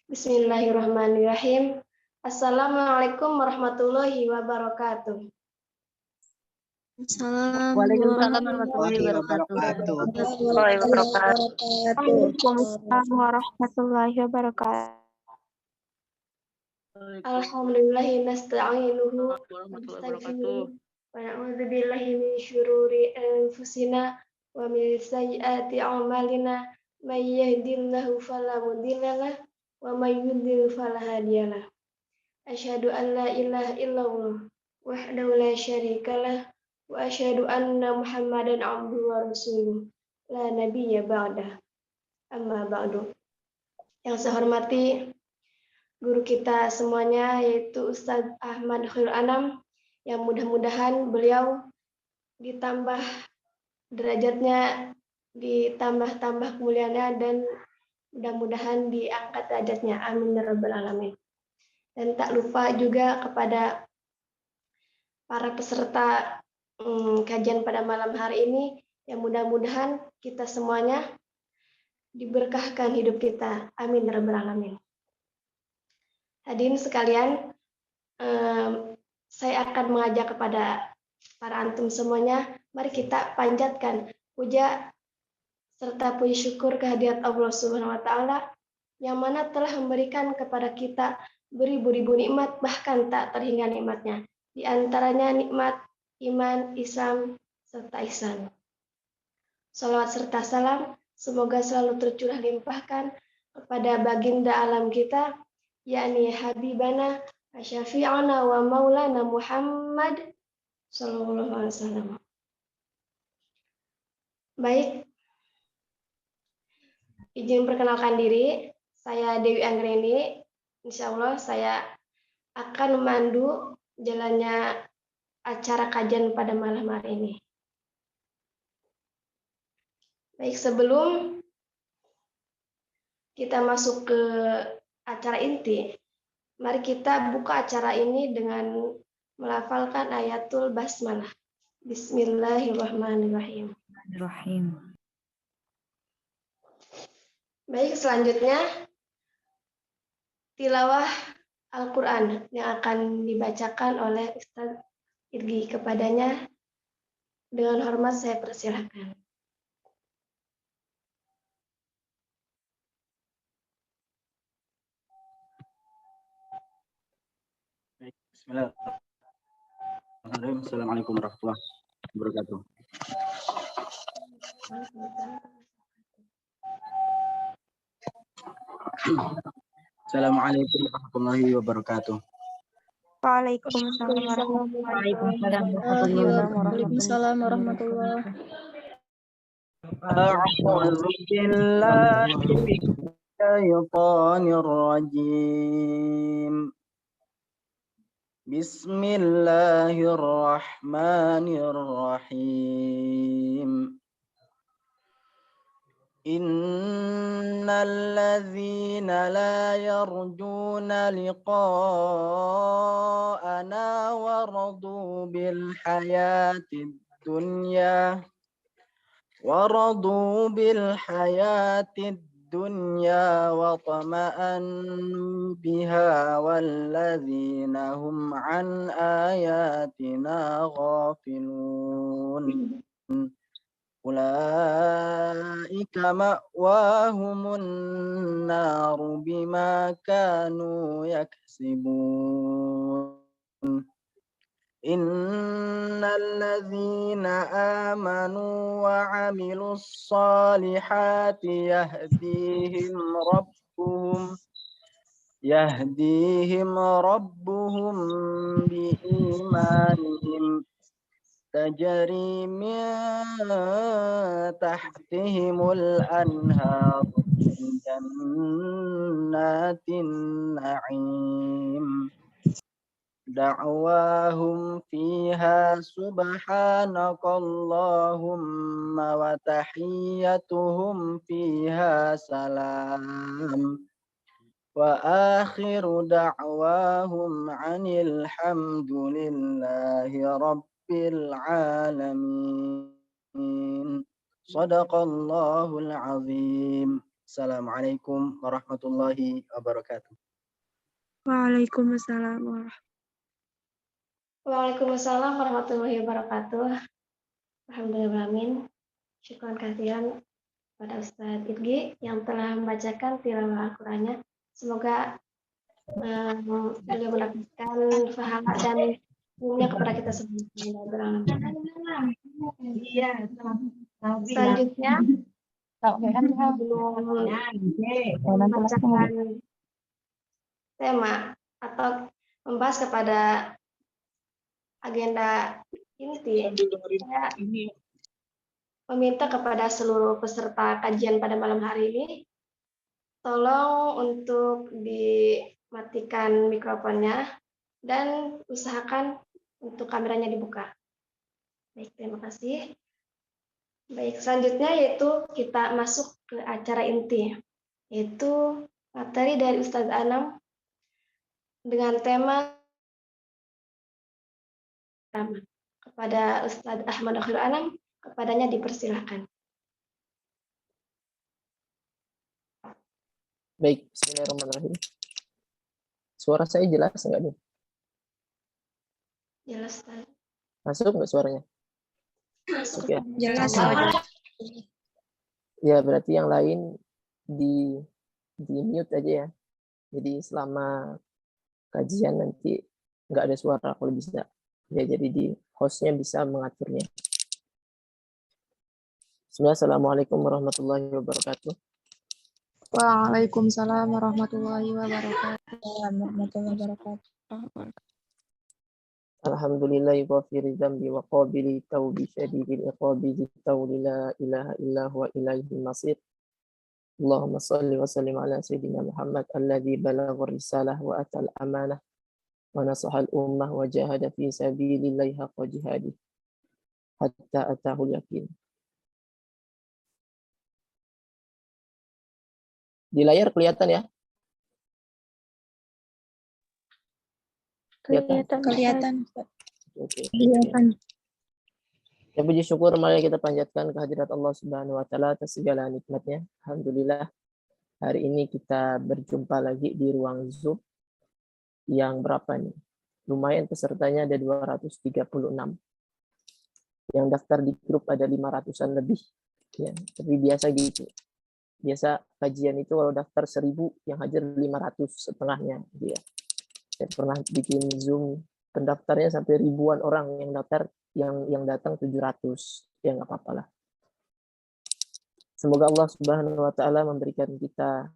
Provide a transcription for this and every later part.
Bismillahirrahmanirrahim. Assalamualaikum warahmatullahi wabarakatuh. Waalaikumsalam warahmatullahi wabarakatuh. Waalaikumsalam warahmatullahi wabarakatuh. Alhamdulillahi nasta'inuhu wa nastaghfiruh wa na'udzu billahi min syururi anfusina wa min sayyiati a'malina may yahdihillahu fala mudhillalah wa may yudhlil fala hadiyalah. Asyhadu an la ilaha illallah wahdahu la syarikalah wa asyhadu anna Muhammadan abduhu wa rasuluh la nabiyya ba'dah. Amma ba'du. Yang saya hormati guru kita semuanya, yaitu Ustadz Ahmad Khairul Anam, yang mudah-mudahan beliau ditambah derajatnya, ditambah kemuliaannya, dan mudah-mudahan diangkat derajatnya. Amin ya rabbal alamin. Dan tak lupa juga kepada para peserta kajian pada malam hari ini, yang mudah-mudahan kita semuanya diberkahkan hidup kita. Amin ya rabbal alamin. Hadirin sekalian, saya akan mengajak kepada para antum semuanya, mari kita panjatkan puja serta puji syukur kehadirat Allah Subhanahu wa taala yang mana telah memberikan kepada kita beribu-ribu nikmat, bahkan tak terhingga nikmatnya. Di antaranya nikmat iman, Islam, serta ihsan. Salawat serta salam semoga selalu tercurah limpahkan kepada baginda alam kita, yakni Habibana Syafi'ana wa Maulana Muhammad sallallahu alaihi wasallam. Baik, izin perkenalkan diri, saya Dewi Anggreni. Insya Allah saya akan memandu jalannya acara kajian pada malam hari ini. Baik, sebelum kita masuk ke acara inti, mari kita buka acara ini dengan melafalkan ayatul basmalah. Bismillahirrahmanirrahim. Baik, selanjutnya tilawah Al-Quran yang akan dibacakan oleh Ustadz Irgi. Kepadanya dengan hormat saya persilahkan. Bismillahirrahmanirrahim. Assalamualaikum warahmatullahi wabarakatuh. Assalamualaikum warahmatullahi wabarakatuh. Waalaikumsalam warahmatullahi wabarakatuh. A'udzu billahi minasyaitonir rajim. Bismillahirrahmanirrahim. Innal ladzina la yarjuna liqa'ana waradu bil hayatid dunya الدنيا وطمأنوا بها والذين هم عن آياتنا غافلون أولئك مأواهم النار بما كانوا يكسبون إن الذين آمنوا وعملوا الصالحات يهديهم ربهم بإيمانهم تجري من تحتهم الأنهار في جنات النعيم دعواهم فيها سبحانك اللهم وتحيتهم فيها سلام وآخر دعواهم عن الحمد لله رب العالمين. Shadaqallahul azim. Assalamualaikum warahmatullahi wabarakatuh. Waalaikumsalam. Waalaikumsalam warahmatullahi wabarakatuh. Alhamdulillahirrahmanirrahim. Syukran kasihan pada Ustadz Idgi yang telah membacakan tilawah Al-Qur'annya. Semoga beliau mendapatkan pahala dan ilmunya kepada kita semua. Selanjutnya, sebelum membacakan tema atau membahas kepada agenda inti, saya meminta kepada seluruh peserta kajian pada malam hari ini, tolong untuk dimatikan mikrofonnya dan usahakan untuk kameranya dibuka. Baik, terima kasih. Baik, selanjutnya yaitu kita masuk ke acara inti, yaitu materi dari Ustadz Anam dengan tema kepada Ustadz Ahmad Khairul Anam, kepadanya dipersilakan. Baik, bismillahirrahmanirrahim. Suara saya jelas enggak nih? Jelas, Ustadz. Masuk nggak suaranya? Masuk. Oke. Jelas. Ya, berarti yang lain di mute aja ya. Jadi selama kajian nanti nggak ada suara kalau bisa. Ya, jadi di hostnya bisa mengaturnya. Assalamualaikum warahmatullahi wabarakatuh. Waalaikumsalam warahmatullahi wabarakatuh. Alhamdulillahi ghafiri dzambi wa qabili taubi syadidil iqabi dzitawli la ilaha illa huwa ilaihil masir. Allahumma salli wa sallim ala sayyidina Muhammad alladzi balagha risalah wa atal amanah wa nasahal ummah wa jahada fi sabilillahi haqqa jihadi hatta atahul yakin. Di layar kelihatan ya? Kelihatan. Oke. Kelihatan. Ya, puji syukur mari kita panjatkan kehadirat Allah Subhanahu wa taala atas segala nikmatnya. Alhamdulillah hari ini kita berjumpa lagi di ruang Zoom yang berapa nih? Lumayan pesertanya ada 236. Yang daftar di grup ada 500-an lebih. Ya, tapi biasa gitu. Biasa kajian itu kalau daftar 1000 yang hadir 500 setengahnya gitu ya. Saya pernah bikin Zoom pendaftarnya sampai ribuan orang yang daftar, yang datang 700. Ya nggak apa-apa lah. Semoga Allah Subhanahu wa taala memberikan kita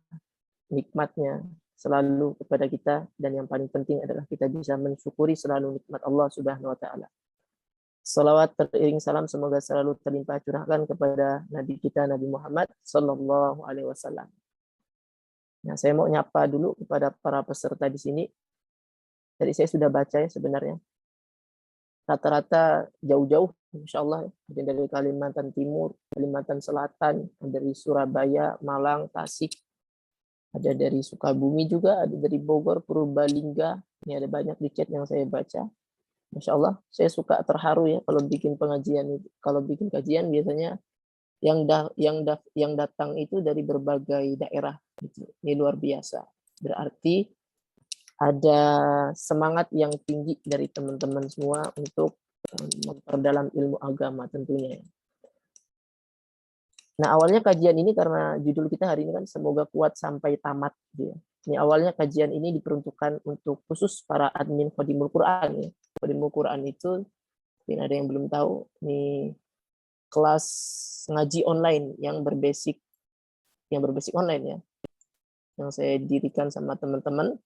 nikmatnya selalu kepada kita, dan yang paling penting adalah kita bisa mensyukuri selalu nikmat Allah Subhanahu wa taala. Salawat teriring salam semoga selalu terlimpah curahkan kepada Nabi kita Nabi Muhammad sallallahu alaihi wasallam. Nah, saya mau nyapa dulu kepada para peserta di sini. Tadi saya sudah baca ya sebenarnya. Rata-rata jauh-jauh, insya Allah. Ada dari Kalimantan Timur, Kalimantan Selatan, ada dari Surabaya, Malang, Tasik. Ada dari Sukabumi juga, ada dari Bogor, Purbalingga. Ini ada banyak di chat yang saya baca. Masya Allah, saya suka terharu ya kalau bikin pengajian. Kalau bikin kajian biasanya yang datang itu dari berbagai daerah. Ini luar biasa. Berarti ada semangat yang tinggi dari teman-teman semua untuk memperdalam ilmu agama tentunya. Nah, awalnya kajian ini karena judul kita hari ini kan semoga kuat sampai tamat. Ya. Ini awalnya kajian ini diperuntukkan untuk khusus para admin Khodimul Quran. Ya. Khodimul Quran itu, mungkin ada yang belum tahu, ini kelas ngaji online yang berbasis online ya, yang saya dirikan sama teman-teman.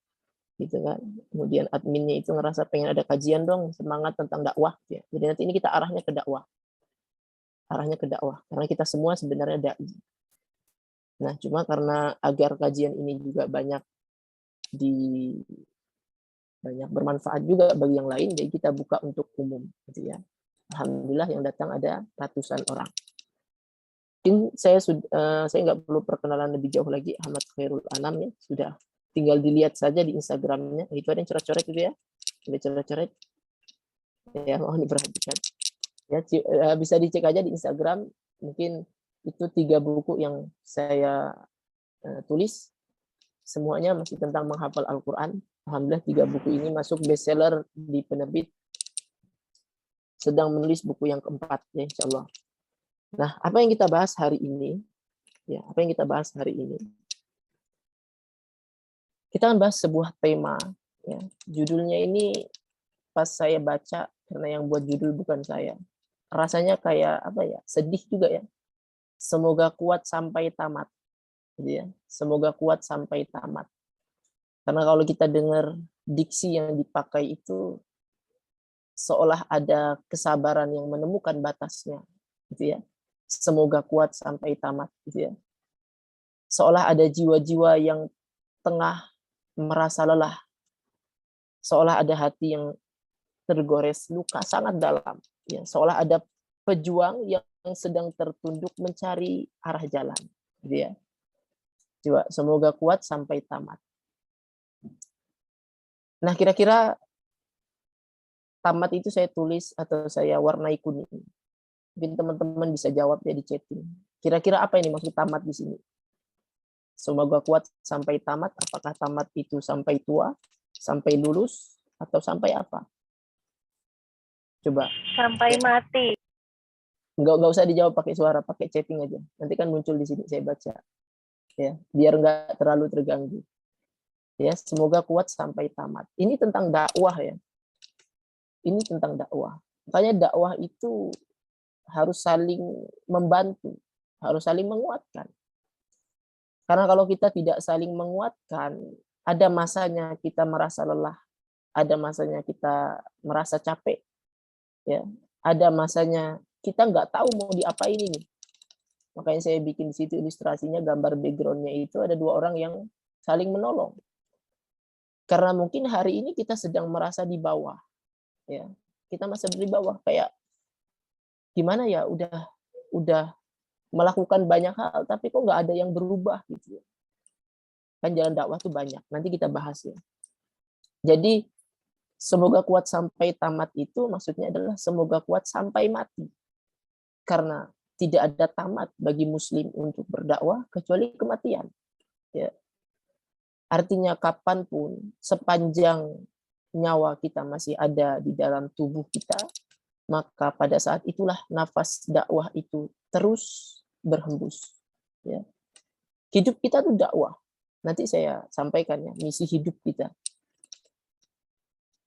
Gitu kan. Kemudian adminnya itu ngerasa pengen ada kajian dong, semangat tentang dakwah ya. Jadi nanti ini kita arahnya ke dakwah. Karena kita semua sebenarnya dai. Nah, cuma karena agar kajian ini juga banyak bermanfaat juga bagi yang lain, jadi kita buka untuk umum gitu ya. Alhamdulillah yang datang ada ratusan orang. Mungkin saya nggak perlu perkenalan lebih jauh lagi. Ahmad Khairul Anam ya, sudah tinggal dilihat saja di Instagramnya. Itu ada yang coret-coret gitu ya. Ada coret-coret. Ya, mohon diperhatikan. Ya, bisa dicek aja di Instagram. Mungkin Itu 3 buku yang saya tulis. Semuanya masih tentang menghafal Al-Quran. Alhamdulillah 3 buku ini masuk bestseller di penerbit. Sedang menulis buku yang keempat, ya insya Allah. Nah, apa yang kita bahas hari ini? Ya, apa yang kita bahas hari ini? Kita akan bahas sebuah tema. Ya. Judulnya ini pas saya baca, karena yang buat judul bukan saya. Rasanya kayak apa ya? Sedih juga ya. Semoga kuat sampai tamat. Gitu ya. Semoga kuat sampai tamat. Karena kalau kita dengar diksi yang dipakai itu seolah ada kesabaran yang menemukan batasnya, gitu ya. Semoga kuat sampai tamat, gitu ya. Seolah ada jiwa-jiwa yang tengah merasa lelah. Seolah ada hati yang tergores luka sangat dalam, ya. Seolah ada pejuang yang sedang tertunduk mencari arah jalan, gitu ya. Coba, semoga kuat sampai tamat. Nah, kira-kira tamat itu saya tulis atau saya warnai kuning. Mungkin teman-teman bisa jawab ya di chatting. Kira-kira apa ini maksud tamat di sini? Semoga kuat sampai tamat. Apakah tamat itu sampai tua, sampai lulus, atau sampai apa? Coba. Sampai mati. Nggak usah dijawab pakai suara, pakai chatting aja. Nanti kan muncul di sini, saya baca. Ya, biar nggak terlalu terganggu. Ya, semoga kuat sampai tamat. Ini tentang dakwah ya. Ini tentang dakwah. Makanya dakwah itu harus saling membantu, harus saling menguatkan. Karena kalau kita tidak saling menguatkan, ada masanya kita merasa lelah, ada masanya kita merasa capek, ya, ada masanya kita nggak tahu mau diapain ini. Makanya saya bikin di situ ilustrasinya, gambar backgroundnya itu ada 2 orang yang saling menolong. Karena mungkin hari ini kita sedang merasa di bawah, ya, kita masih di bawah, kayak gimana ya, udah melakukan banyak hal, tapi kok nggak ada yang berubah gitu ya. Kan jalan dakwah tuh banyak, nanti kita bahas ya. Jadi semoga kuat sampai tamat itu maksudnya adalah semoga kuat sampai mati. Karena tidak ada tamat bagi muslim untuk berdakwah kecuali kematian. Ya. Artinya kapanpun, sepanjang nyawa kita masih ada di dalam tubuh kita, maka pada saat itulah nafas dakwah itu terus berhembus. Ya. Hidup kita itu dakwah. Nanti saya sampaikan ya, misi hidup kita.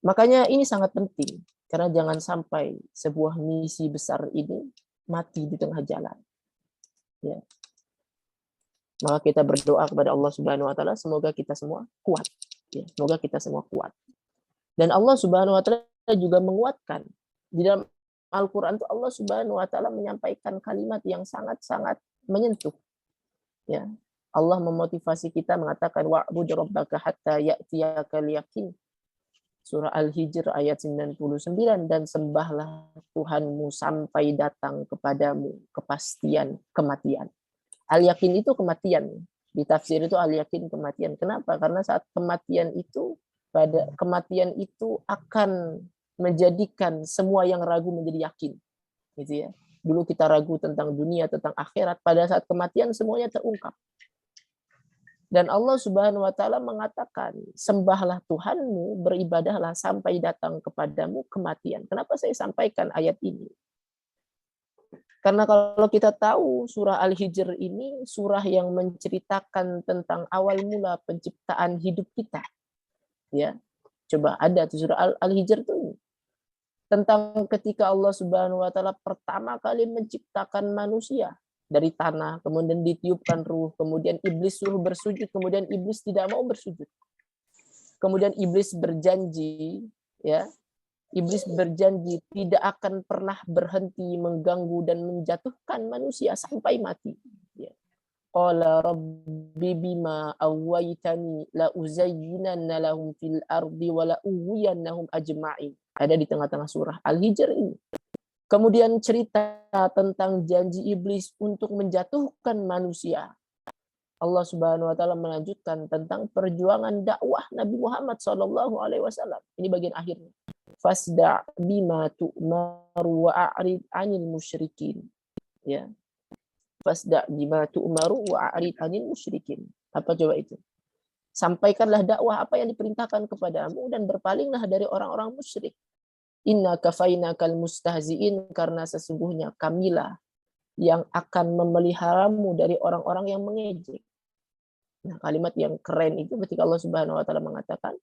Makanya ini sangat penting, karena jangan sampai sebuah misi besar ini mati di tengah jalan. Ya. Maka kita berdoa kepada Allah Subhanahu wa taala semoga kita semua kuat. Ya, semoga kita semua kuat. Dan Allah Subhanahu wa taala juga menguatkan. Di dalam Al-Qur'an itu Allah Subhanahu wa taala menyampaikan kalimat yang sangat-sangat menyentuh. Ya. Allah memotivasi kita mengatakan wa'bud rabbaka hatta ya'tiyakal yaqin. Surah Al-Hijr ayat 99, dan sembahlah Tuhanmu sampai datang kepadamu kepastian kematian. Al-yakin itu kematian. Di tafsir itu al-yakin kematian. Kenapa? Karena saat kematian itu, pada kematian itu akan menjadikan semua yang ragu menjadi yakin. Gitu ya. Dulu kita ragu tentang dunia, tentang akhirat, pada saat kematian semuanya terungkap. Dan Allah Subhanahu wa taala mengatakan, sembahlah Tuhanmu, beribadahlah sampai datang kepadamu kematian. Kenapa saya sampaikan ayat ini? Karena kalau kita tahu surah Al-Hijr ini surah yang menceritakan tentang awal mula penciptaan hidup kita. Ya. Coba ada tuh surah Al-Hijr itu tentang ketika Allah Subhanahu wa taala pertama kali menciptakan manusia dari tanah, kemudian ditiupkan ruh, kemudian iblis suruh bersujud, kemudian iblis tidak mau bersujud. Kemudian iblis berjanji, ya, iblis berjanji tidak akan pernah berhenti mengganggu dan menjatuhkan manusia sampai mati. Ya. Qala rabbi bima awaitani la uzayyinanna lahum fil ardi wa la ughwiyannahum ajma'in. Ada di tengah-tengah surah Al-Hijr ini. Kemudian cerita tentang janji iblis untuk menjatuhkan manusia. Allah Subhanahu wa taala melanjutkan tentang perjuangan dakwah Nabi Muhammad SAW. Ini bagian akhirnya. Fasda' bima tu'maru wa a'rid 'anil musyrikin. Ya. fasda' bima tu'maru wa'rid 'anil musyrikin. Apa coba itu? Sampaikanlah dakwah apa yang diperintahkan kepadamu dan berpalinglah dari orang-orang musyrik. Inna kafainakal mustahzi'in, karena sesungguhnya kamilah yang akan memeliharamu dari orang-orang yang mengejek. Nah, kalimat yang keren itu ketika Allah Subhanahu wa taala mengatakan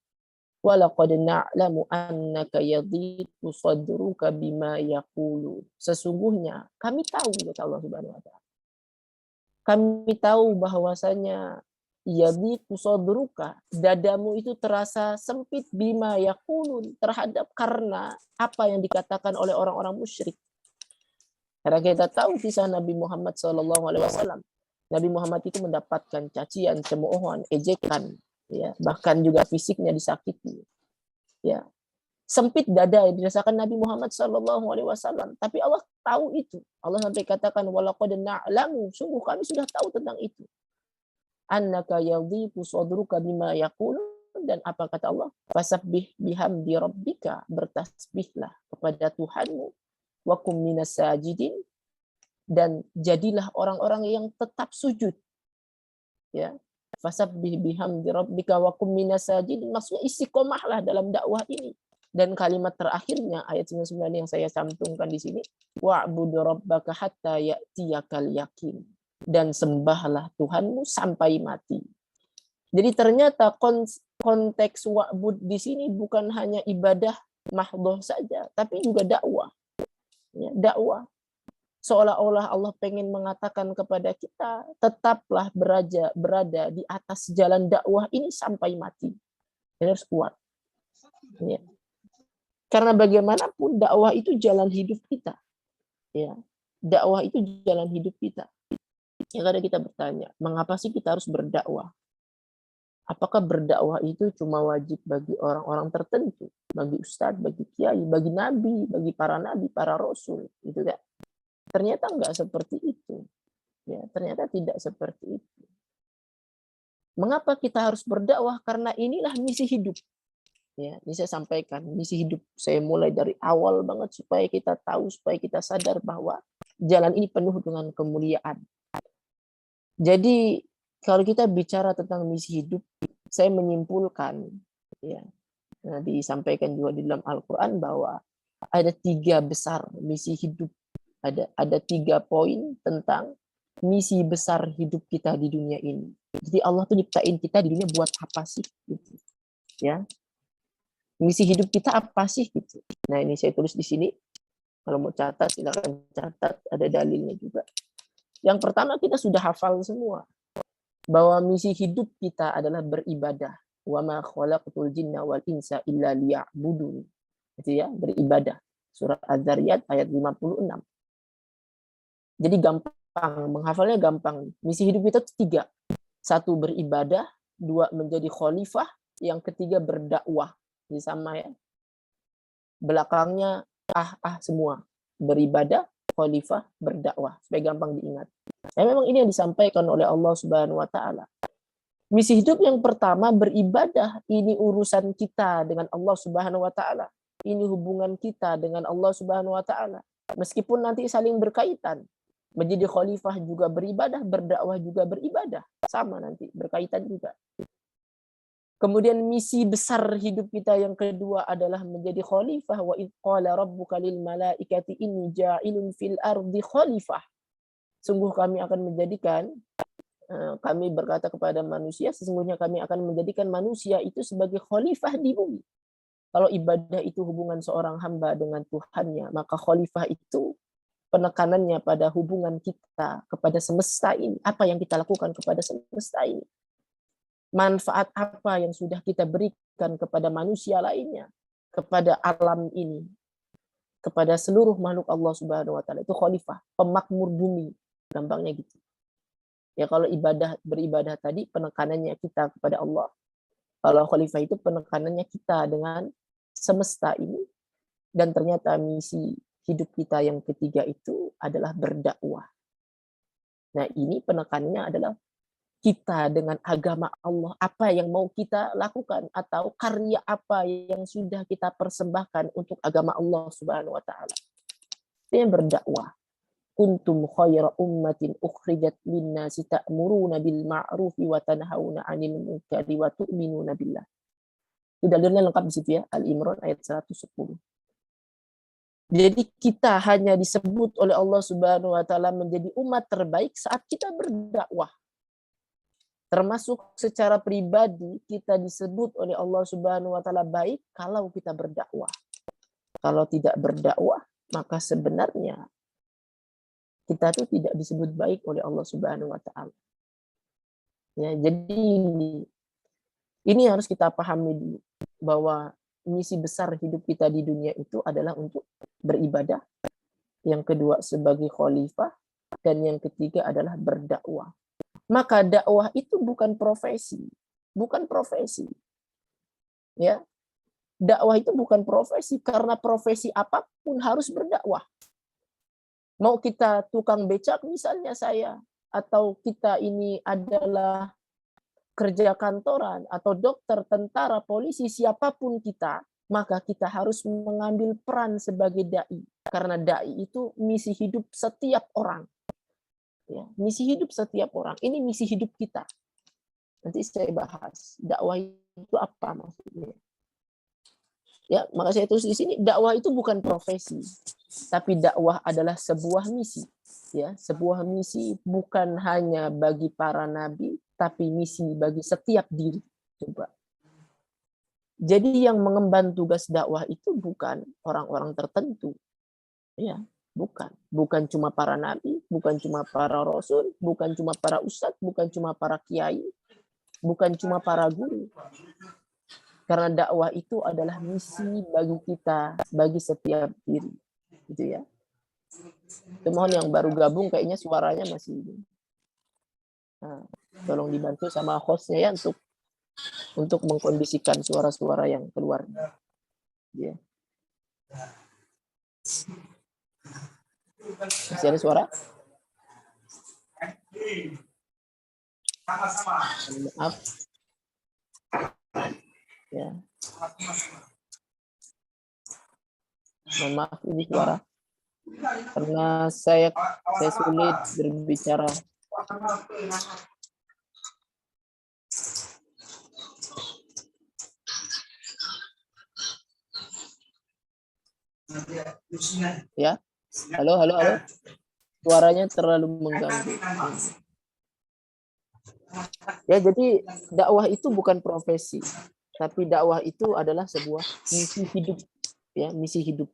walaqad na'lamu annaka yadhiqu sadruka bima yaqulu. Sesungguhnya kami tahu, kata Allah Subhanahu wa taala. Kami tahu bahwasanya yadhiqu sadruka, dadamu itu terasa sempit bima yaqulun, terhadap karena apa yang dikatakan oleh orang-orang musyrik. Karena kita tahu kisah Nabi Muhammad SAW. Nabi Muhammad itu mendapatkan cacian, cemoohan, ejekan, ya, bahkan juga fisiknya disakiti. Ya. Sempit dada yang dirasakan Nabi Muhammad SAW. Tapi Allah tahu itu. Allah sampai katakan, walaqad na'lamu, sungguh kami sudah tahu tentang itu. Annaka yadhiqu sadruka bima yaqulun, dan apa kata Allah? Fasabbih bihamdi rabbika, bertasbihlah kepada Tuhanmu. Wa kum minas sajidin, dan jadilah orang-orang yang tetap sujud. Ya. Fasabbih bihamdi rabbika wa kum minas sajidin, maksudnya istiqomahlah dalam dakwah ini. Dan kalimat terakhirnya ayat 99 yang saya cantumkan di sini, wa'budu rabbaka hatta ya'tiyakal yakin, dan sembahlah Tuhanmu sampai mati. Jadi ternyata konteks wa'bud di sini bukan hanya ibadah mahdhah saja, tapi juga dakwah. Ya, dakwah. Seolah-olah Allah pengen mengatakan kepada kita, tetaplah berada di atas jalan dakwah ini sampai mati. Dan harus kuat. Ya. Karena bagaimanapun dakwah itu jalan hidup kita. Ya. Dakwah itu jalan hidup kita. Ya, kadang kita bertanya, mengapa sih kita harus berdakwah? Apakah berdakwah itu cuma wajib bagi orang-orang tertentu? Bagi ustadz, bagi kiai, bagi nabi, bagi para nabi, para rasul. Gitu kan? Ternyata enggak seperti itu. Ya, ternyata tidak seperti itu. Mengapa kita harus berdakwah? Karena inilah misi hidup. Ya, ini saya sampaikan, misi hidup saya mulai dari awal banget supaya kita tahu, supaya kita sadar bahwa jalan ini penuh dengan kemuliaan. Jadi kalau kita bicara tentang misi hidup, saya menyimpulkan, ya, disampaikan juga di dalam Al-Quran bahwa ada 3 besar misi hidup. Ada 3 poin tentang misi besar hidup kita di dunia ini. Jadi Allah tuh nyiptain kita di dunia buat apa sih? Gitu. Ya, misi hidup kita apa sih? Gitu. Nah, ini saya tulis di sini. Kalau mau catat, silakan catat. Ada dalilnya juga. Yang pertama, kita sudah hafal semua bahwa misi hidup kita adalah beribadah. Wa ma khalaqtul jinna wal insa illa liya'budun. Itu ya, beribadah. Surah Az-Zariyat ayat 56. Jadi gampang, menghafalnya gampang. Misi hidup kita itu 3. 1 beribadah, 2 menjadi khalifah, yang ketiga berdakwah. Ini sama ya. Belakangnya semua. Beribadah, khalifah, berdakwah. Supaya gampang diingat. Ya, memang ini yang disampaikan oleh Allah Subhanahu wa taala. Misi hidup yang pertama beribadah, ini urusan kita dengan Allah Subhanahu wa taala. Ini hubungan kita dengan Allah Subhanahu wa taala. Meskipun nanti saling berkaitan. Menjadi khalifah juga beribadah, berdakwah juga beribadah. Sama nanti, berkaitan juga. Kemudian misi besar hidup kita yang kedua adalah menjadi khalifah. Wa idh qala rabbuka lil malaikati inni ja'ilun fil ardi khalifah. Sungguh kami akan menjadikan, kami berkata kepada manusia, sesungguhnya kami akan menjadikan manusia itu sebagai khalifah di bumi. Kalau ibadah itu hubungan seorang hamba dengan Tuhannya, maka khalifah itu penekanannya pada hubungan kita kepada semesta ini. Apa yang kita lakukan kepada semesta ini? Manfaat apa yang sudah kita berikan kepada manusia lainnya, kepada alam ini, kepada seluruh makhluk Allah Subhanahu wa taala. Itu khalifah, pemakmur bumi, gampangnya gitu. Ya, kalau beribadah tadi penekanannya kita kepada Allah. Kalau khalifah itu penekanannya kita dengan semesta ini. Dan ternyata misi hidup kita yang ketiga itu adalah berdakwah. Nah, ini penekanannya adalah kita dengan agama Allah, apa yang mau kita lakukan atau karya apa yang sudah kita persembahkan untuk agama Allah Subhanahu wa taala. Itu yang berdakwah. kuntum khaira ummatin ukhrijat linnasi ta'muruna bil ma'rufi wa tanhauna 'anil munkari wa tu'minuna billah. Itu dalilnya lengkap di situ ya, Al-Imran ayat 110. Jadi kita hanya disebut oleh Allah Subhanahu wa taala menjadi umat terbaik saat kita berdakwah. Termasuk secara pribadi kita disebut oleh Allah Subhanahu wa taala baik kalau kita berdakwah. Kalau tidak berdakwah, maka sebenarnya kita tuh tidak disebut baik oleh Allah Subhanahu wa taala. Ya, jadi ini harus kita pahami dulu bahwa misi besar hidup kita di dunia itu adalah untuk beribadah. Yang kedua sebagai khalifah dan yang ketiga adalah berdakwah. Maka dakwah itu bukan profesi, bukan profesi. Ya. Dakwah itu bukan profesi karena profesi apapun harus berdakwah. Mau kita tukang becak misalnya saya, atau kita ini adalah kerja kantoran, atau dokter, tentara, polisi, siapapun kita, maka kita harus mengambil peran sebagai da'i. Karena da'i itu misi hidup setiap orang. Ya, misi hidup setiap orang. Ini misi hidup kita. Nanti saya bahas dakwah itu apa maksudnya. Ya, maka saya tulis di sini dakwah itu bukan profesi, tapi dakwah adalah sebuah misi. Ya, sebuah misi bukan hanya bagi para nabi, tapi misi bagi setiap diri. Coba. Jadi yang mengemban tugas dakwah itu bukan orang-orang tertentu. Ya, bukan. Bukan cuma para nabi, bukan cuma para rasul, bukan cuma para ustadz, bukan cuma para kiai, bukan cuma para guru. Karena dakwah itu adalah misi bagi kita, bagi setiap diri. Gitu ya. Mohon yang baru gabung kayaknya suaranya masih. Nah, tolong dibantu sama hostnya ya untuk mengkondisikan suara-suara yang keluar. Ya. Masih ada suara? Maaf. Ya. Mohon maaf ini suara. Karena saya sulit berbicara. Ya. Halo. Suaranya terlalu mengganggu. Ya, jadi dakwah itu bukan profesi, tapi dakwah itu adalah sebuah misi hidup. Ya, misi hidup.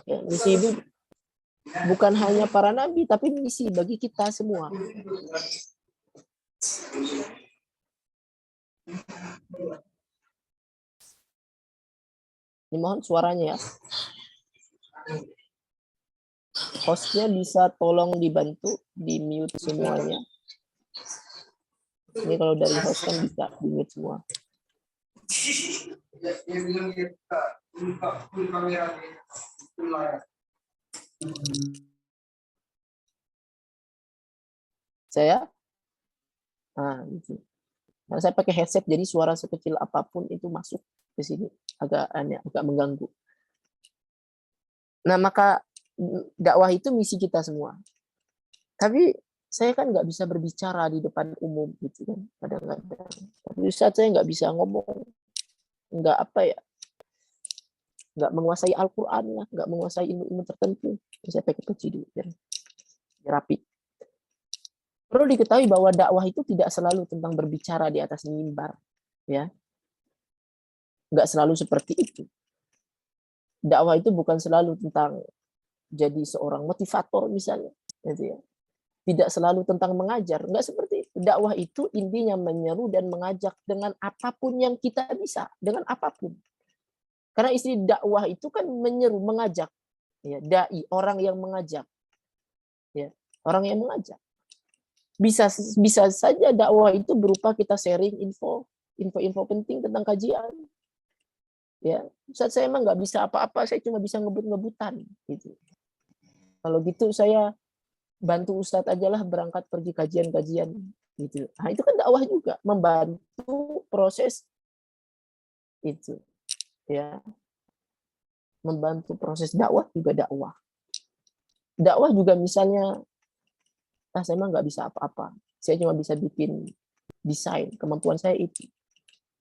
Ya, misi hidup bukan hanya para nabi, tapi misi bagi kita semua. Ini mohon suaranya ya. Hostnya bisa tolong dibantu di mute semuanya. Ini kalau dari host kan bisa di mute semua. Saya? Gitu. Nah, saya pakai headset jadi suara sekecil apapun itu masuk ke sini agak aneh, agak mengganggu. Nah, maka dakwah itu misi kita semua. Tapi saya kan nggak bisa berbicara di depan umum gitu kan kadang-kadang. Tapi saat saya nggak bisa ngomong, nggak nggak menguasai Al-Quran lah, nggak menguasai ilmu-ilmu tertentu. Saya pakai peci dulu biar rapi. Perlu diketahui bahwa dakwah itu tidak selalu tentang berbicara di atas mimbar, ya. Nggak selalu seperti itu. Dakwah itu bukan selalu tentang jadi seorang motivator misalnya, gitu ya. Tidak selalu tentang mengajar, nggak seperti itu. Dakwah itu intinya menyeru dan mengajak dengan apapun yang kita bisa, dengan apapun. Karena istri dakwah itu kan menyeru, mengajak, ya, dai, orang yang mengajak, ya, orang yang mengajak. Bisa saja dakwah itu berupa kita sharing info penting tentang kajian. Ya, saat saya emang nggak bisa apa-apa, saya cuma bisa ngebut-ngebutan gitu. Kalau gitu saya bantu Ustadz aja lah berangkat pergi kajian-kajian gitu. Nah, itu kan dakwah juga, membantu proses itu. Ya. Membantu proses dakwah juga dakwah. Dakwah juga misalnya, saya emang nggak bisa apa-apa, saya cuma bisa bikin desain, kemampuan saya itu.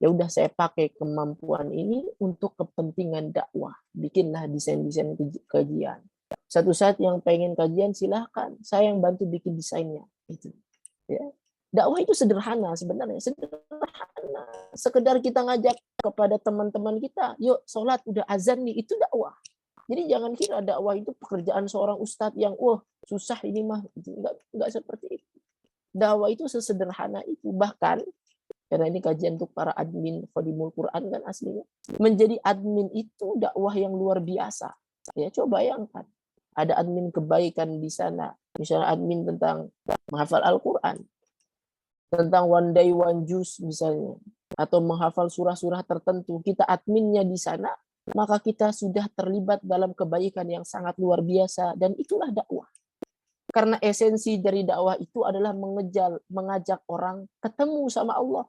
Ya udah saya pakai kemampuan ini untuk kepentingan dakwah. Bikinlah desain-desain kajian. Satu saat yang pengen kajian silahkan, saya yang bantu bikin desainnya. Itu. Ya. Dakwah itu sederhana sebenarnya, sederhana. Sekedar kita ngajak kepada teman-teman kita, yuk sholat udah azan nih, itu dakwah. Jadi jangan kira dakwah itu pekerjaan seorang ustadz yang susah ini mah. Enggak seperti itu. Dakwah itu sesederhana itu. Bahkan karena ini kajian untuk para admin Khadimul Quran kan aslinya. Menjadi admin itu dakwah yang luar biasa. Ya, coba bayangkan. Ada admin kebaikan di sana. Misalnya admin tentang menghafal Al-Quran. Tentang one day one juice misalnya. Atau menghafal surah-surah tertentu. Kita adminnya di sana. Maka kita sudah terlibat dalam kebaikan yang sangat luar biasa. Dan itulah dakwah. Karena esensi dari dakwah itu adalah mengajak orang ketemu sama Allah.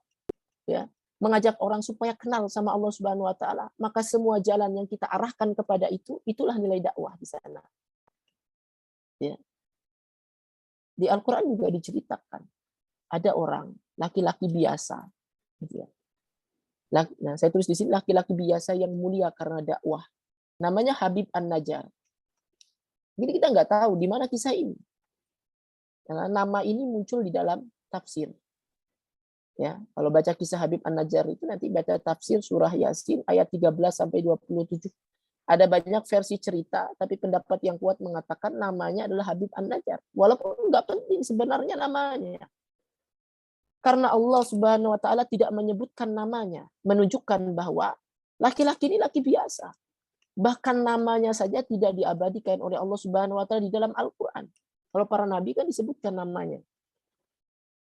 Ya, mengajak orang supaya kenal sama Allah Subhanahu wa taala, maka semua jalan yang kita arahkan kepada itu, itulah nilai dakwah di sana. Ya. Di Al-Qur'an juga diceritakan ada orang laki-laki biasa, gitu ya. Nah, saya tulis di sini laki-laki biasa yang mulia karena dakwah. Namanya Habib An-Najjar. Jadi kita nggak tahu di mana kisah ini. Karena nama ini muncul di dalam tafsir. Ya, kalau baca kisah Habib An-Najjar itu nanti baca tafsir surah Yasin ayat 13 sampai 27. Ada banyak versi cerita, tapi pendapat yang kuat mengatakan namanya adalah Habib An-Najjar. Walaupun nggak penting sebenarnya namanya. Karena Allah Subhanahu wa taala tidak menyebutkan namanya, menunjukkan bahwa laki-laki ini laki biasa. Bahkan namanya saja tidak diabadikan oleh Allah Subhanahu wa taala di dalam Al-Qur'an. Kalau para nabi kan disebutkan namanya.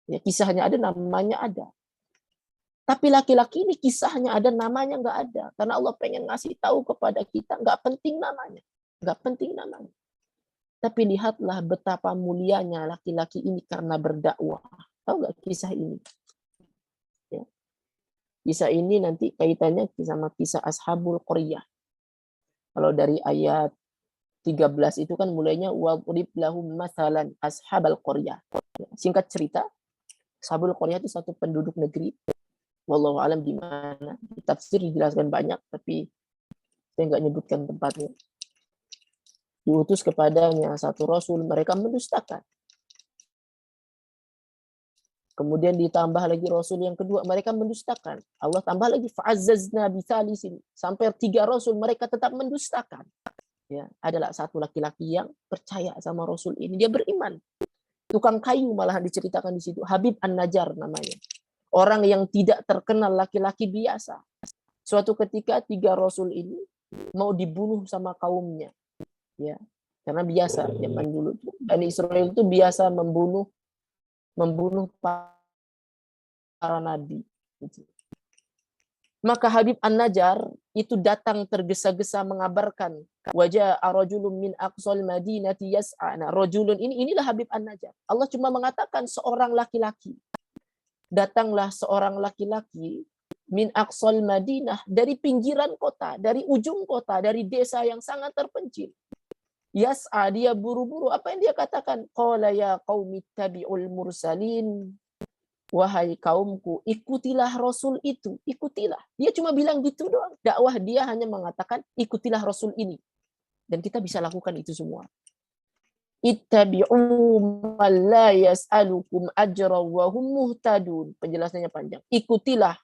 Ya, kisahnya ada, namanya ada. Tapi laki-laki ini kisahnya ada, namanya nggak ada. Karena Allah pengen ngasih tahu kepada kita, nggak penting namanya. Nggak penting namanya. Tapi lihatlah betapa mulianya laki-laki ini karena berdakwah. Tahu nggak kisah ini? Ya. Kisah ini nanti kaitannya sama kisah Ashabul Qaryah. Kalau dari ayat 13 itu kan mulainya wadrib lahum mathalan ashabal qaryah. Singkat cerita, Ashabul Qaryah itu satu penduduk negeri. Wallahu alam di mana. Di tafsir dijelaskan banyak, tapi saya nggak nyebutkan tempatnya. Diutus kepadanya satu rasul, mereka mendustakan. Kemudian ditambah lagi rasul yang kedua, mereka mendustakan. Allah tambah lagi fa'azzazna bitsalisin. Sampai 3 rasul mereka tetap mendustakan. Ya, adalah satu laki-laki yang percaya sama rasul ini, dia beriman. Tukang kayu malahan diceritakan di situ, Habib An-Najjar namanya. Orang yang tidak terkenal, laki-laki biasa. Suatu ketika 3 rasul ini mau dibunuh sama kaumnya. Ya, karena biasa zaman dulu tuh Bani Israel itu biasa membunuh para nabi. Maka Habib An-Najjar itu datang tergesa-gesa mengabarkan wajah rajulun min aqsal madinati yas'a. Nah, rajulun inilah Habib An-Najjar. Allah cuma mengatakan seorang laki-laki. Datanglah seorang laki-laki min aqsal Madinah, dari pinggiran kota, dari ujung kota, dari desa yang sangat terpencil. Yas'a, dia buru-buru. Apa yang dia katakan? Qala ya qaumi tabi'ul mursalin. Wahai kaumku, ikutilah Rasul itu, ikutilah. Dia cuma bilang gitu doang. Dakwah dia hanya mengatakan, ikutilah Rasul ini. Dan kita bisa lakukan itu semua. Ittabi'u man la yas'alukum ajra wa hum muhtadun. Penjelasannya panjang. Ikutilah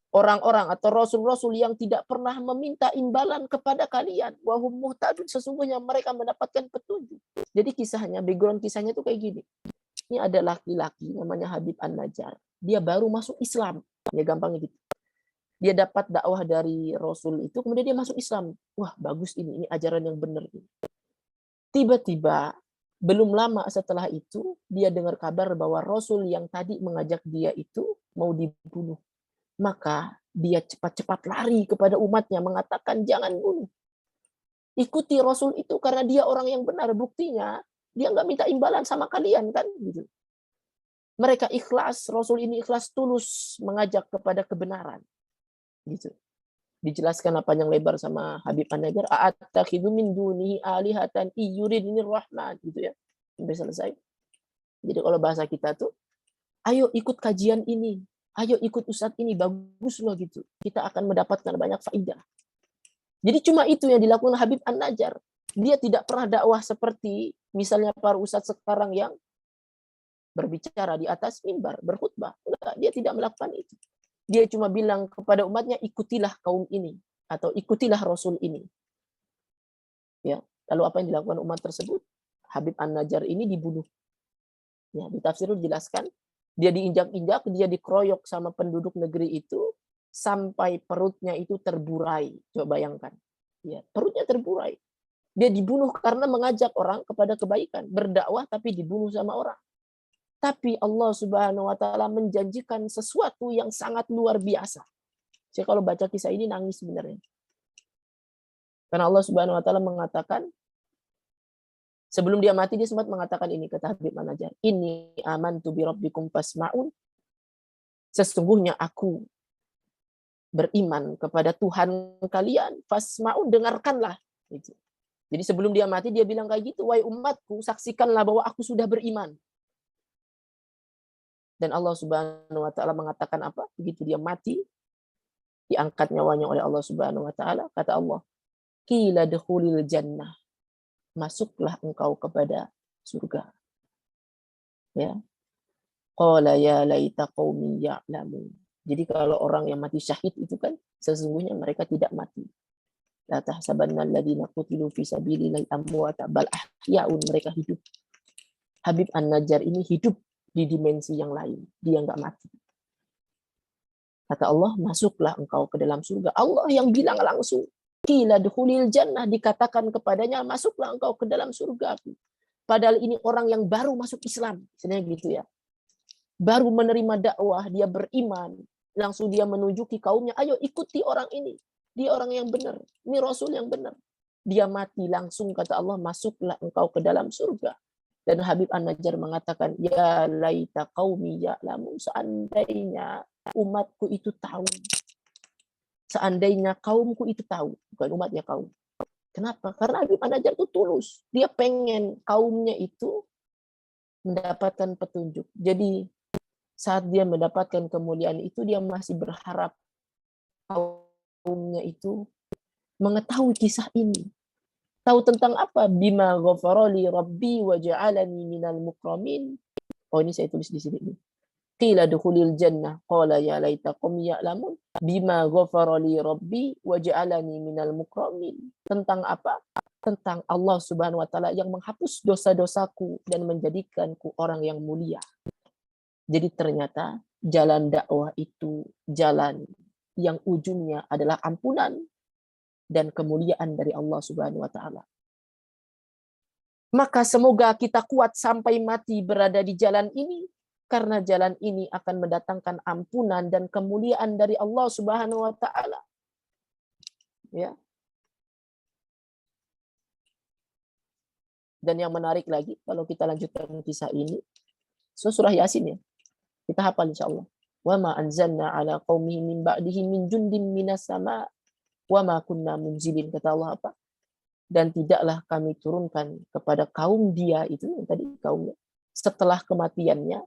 orang-orang atau rasul-rasul yang tidak pernah meminta imbalan kepada kalian. Wa hum muhtadun. Sesungguhnya mereka mendapatkan petunjuk. Jadi kisahnya, background kisahnya itu kayak gini. Ini ada laki-laki namanya Habib An-Najjar. Dia baru masuk Islam. Ya gampangnya gitu. Dia dapat dakwah dari Rasul itu, kemudian dia masuk Islam. Wah, bagus ini ajaran yang benar. Tiba-tiba, belum lama setelah itu, dia dengar kabar bahwa Rasul yang tadi mengajak dia itu mau dibunuh. Maka dia cepat-cepat lari kepada umatnya, mengatakan jangan bunuh. Ikuti Rasul itu karena dia orang yang benar. Buktinya, dia nggak minta imbalan sama kalian kan gitu. Mereka ikhlas, Rasul ini ikhlas tulus mengajak kepada kebenaran. Gitu. dijelaskan panjang lebar sama Habib An-Najjar, a'attakhidhu min dunihi alihatan iyuridnir rahman, gitu ya. Sampai selesai. Jadi kalau bahasa kita tuh, ayo ikut kajian ini, ayo ikut ustadz ini, bagus loh gitu. Kita akan mendapatkan banyak faidah. Jadi cuma itu yang dilakukan Habib An-Najjar. Dia tidak pernah dakwah seperti misalnya para ustadz sekarang yang berbicara di atas mimbar, berkhutbah. Enggak, dia tidak melakukan itu. Dia cuma bilang kepada umatnya, ikutilah kaum ini atau ikutilah Rasul ini. Ya, lalu apa yang dilakukan umat tersebut? Habib An-Najjar ini dibunuh. Ya, di tafsir dijelaskan, dia diinjak-injak, dia dikeroyok sama penduduk negeri itu sampai perutnya itu terburai. Coba bayangkan. Ya, perutnya terburai. Dia dibunuh karena mengajak orang kepada kebaikan, berdakwah tapi dibunuh sama orang. Tapi Allah Subhanahu wa taala menjanjikan sesuatu yang sangat luar biasa. Saya kalau baca kisah ini nangis sebenarnya. Karena Allah Subhanahu wa taala mengatakan, sebelum dia mati dia sempat mengatakan ini, kata Habib An-Najjar, "Inni amantu bi rabbikum fasma'un." Sesungguhnya aku beriman kepada Tuhan kalian, fasma'un, dengarkanlah. Gitu. Jadi sebelum dia mati dia bilang kayak gitu, "Wahai umatku, saksikanlah bahwa aku sudah beriman." Dan Allah Subhanahu wa taala mengatakan apa? Begitu dia mati, diangkat nyawanya oleh Allah Subhanahu wa taala, kata Allah, "Qila dukhulil jannah." Masuklah engkau kepada surga. Ya. Qala ya laita qaumi ya'lamun. Jadi kalau orang yang mati syahid itu kan sesungguhnya mereka tidak mati. La tahsabanna alladziina qutilu fi sabilillahi amwata bal ahya'un, mereka hidup. Habib An-Najjar ini hidup di dimensi yang lain. Dia nggak mati. Kata Allah, masuklah engkau ke dalam surga. Allah yang bilang langsung. Qila dukhulil jannah, dikatakan kepadanya, masuklah engkau ke dalam surga. Padahal ini orang yang baru masuk Islam. Sebenarnya gitu ya. Baru menerima dakwah, dia beriman. Langsung dia menunjuki kaumnya, ayo ikuti orang ini. Dia orang yang benar. Ini Rasul yang benar. Dia mati langsung, kata Allah, masuklah engkau ke dalam surga. Dan Habib An-Najjar mengatakan, ya laita qaumi ya'lamun, seandainya umatku itu tahu. Seandainya kaumku itu tahu, bukan umatnya kaum. Kenapa? Karena Habib An-Najjar itu tulus. Dia pengen kaumnya itu mendapatkan petunjuk. Jadi saat dia mendapatkan kemuliaan itu, dia masih berharap kaumnya itu mengetahui kisah ini. Tahu tentang apa? Bima ghafarali rabbi wa ja'alani minal mukramin. Oh, ini saya tulis di sini. Qila dukhulil jannah qala ya laita qaumi ya'lamun bima ghafarali rabbi wa ja'alani minal mukramin. Tentang apa? Tentang Allah Subhanahu wa taala yang menghapus dosa-dosaku dan menjadikanku orang yang mulia. Jadi ternyata jalan dakwah itu jalan yang ujungnya adalah ampunan dan kemuliaan dari Allah Subhanahu wa taala. Maka semoga kita kuat sampai mati berada di jalan ini, karena jalan ini akan mendatangkan ampunan dan kemuliaan dari Allah Subhanahu wa taala. Ya. Dan yang menarik lagi, kalau kita lanjutkan kisah ini, surah Yasin ya. Kita hafal insyaallah. Wa ma anzalna ala qaumihi min ba'dihi min jundin minas sama wa ma kunna munzilin, kata Allah apa? Dan tidaklah kami turunkan kepada kaum dia itu yang tadi kaumnya setelah kematiannya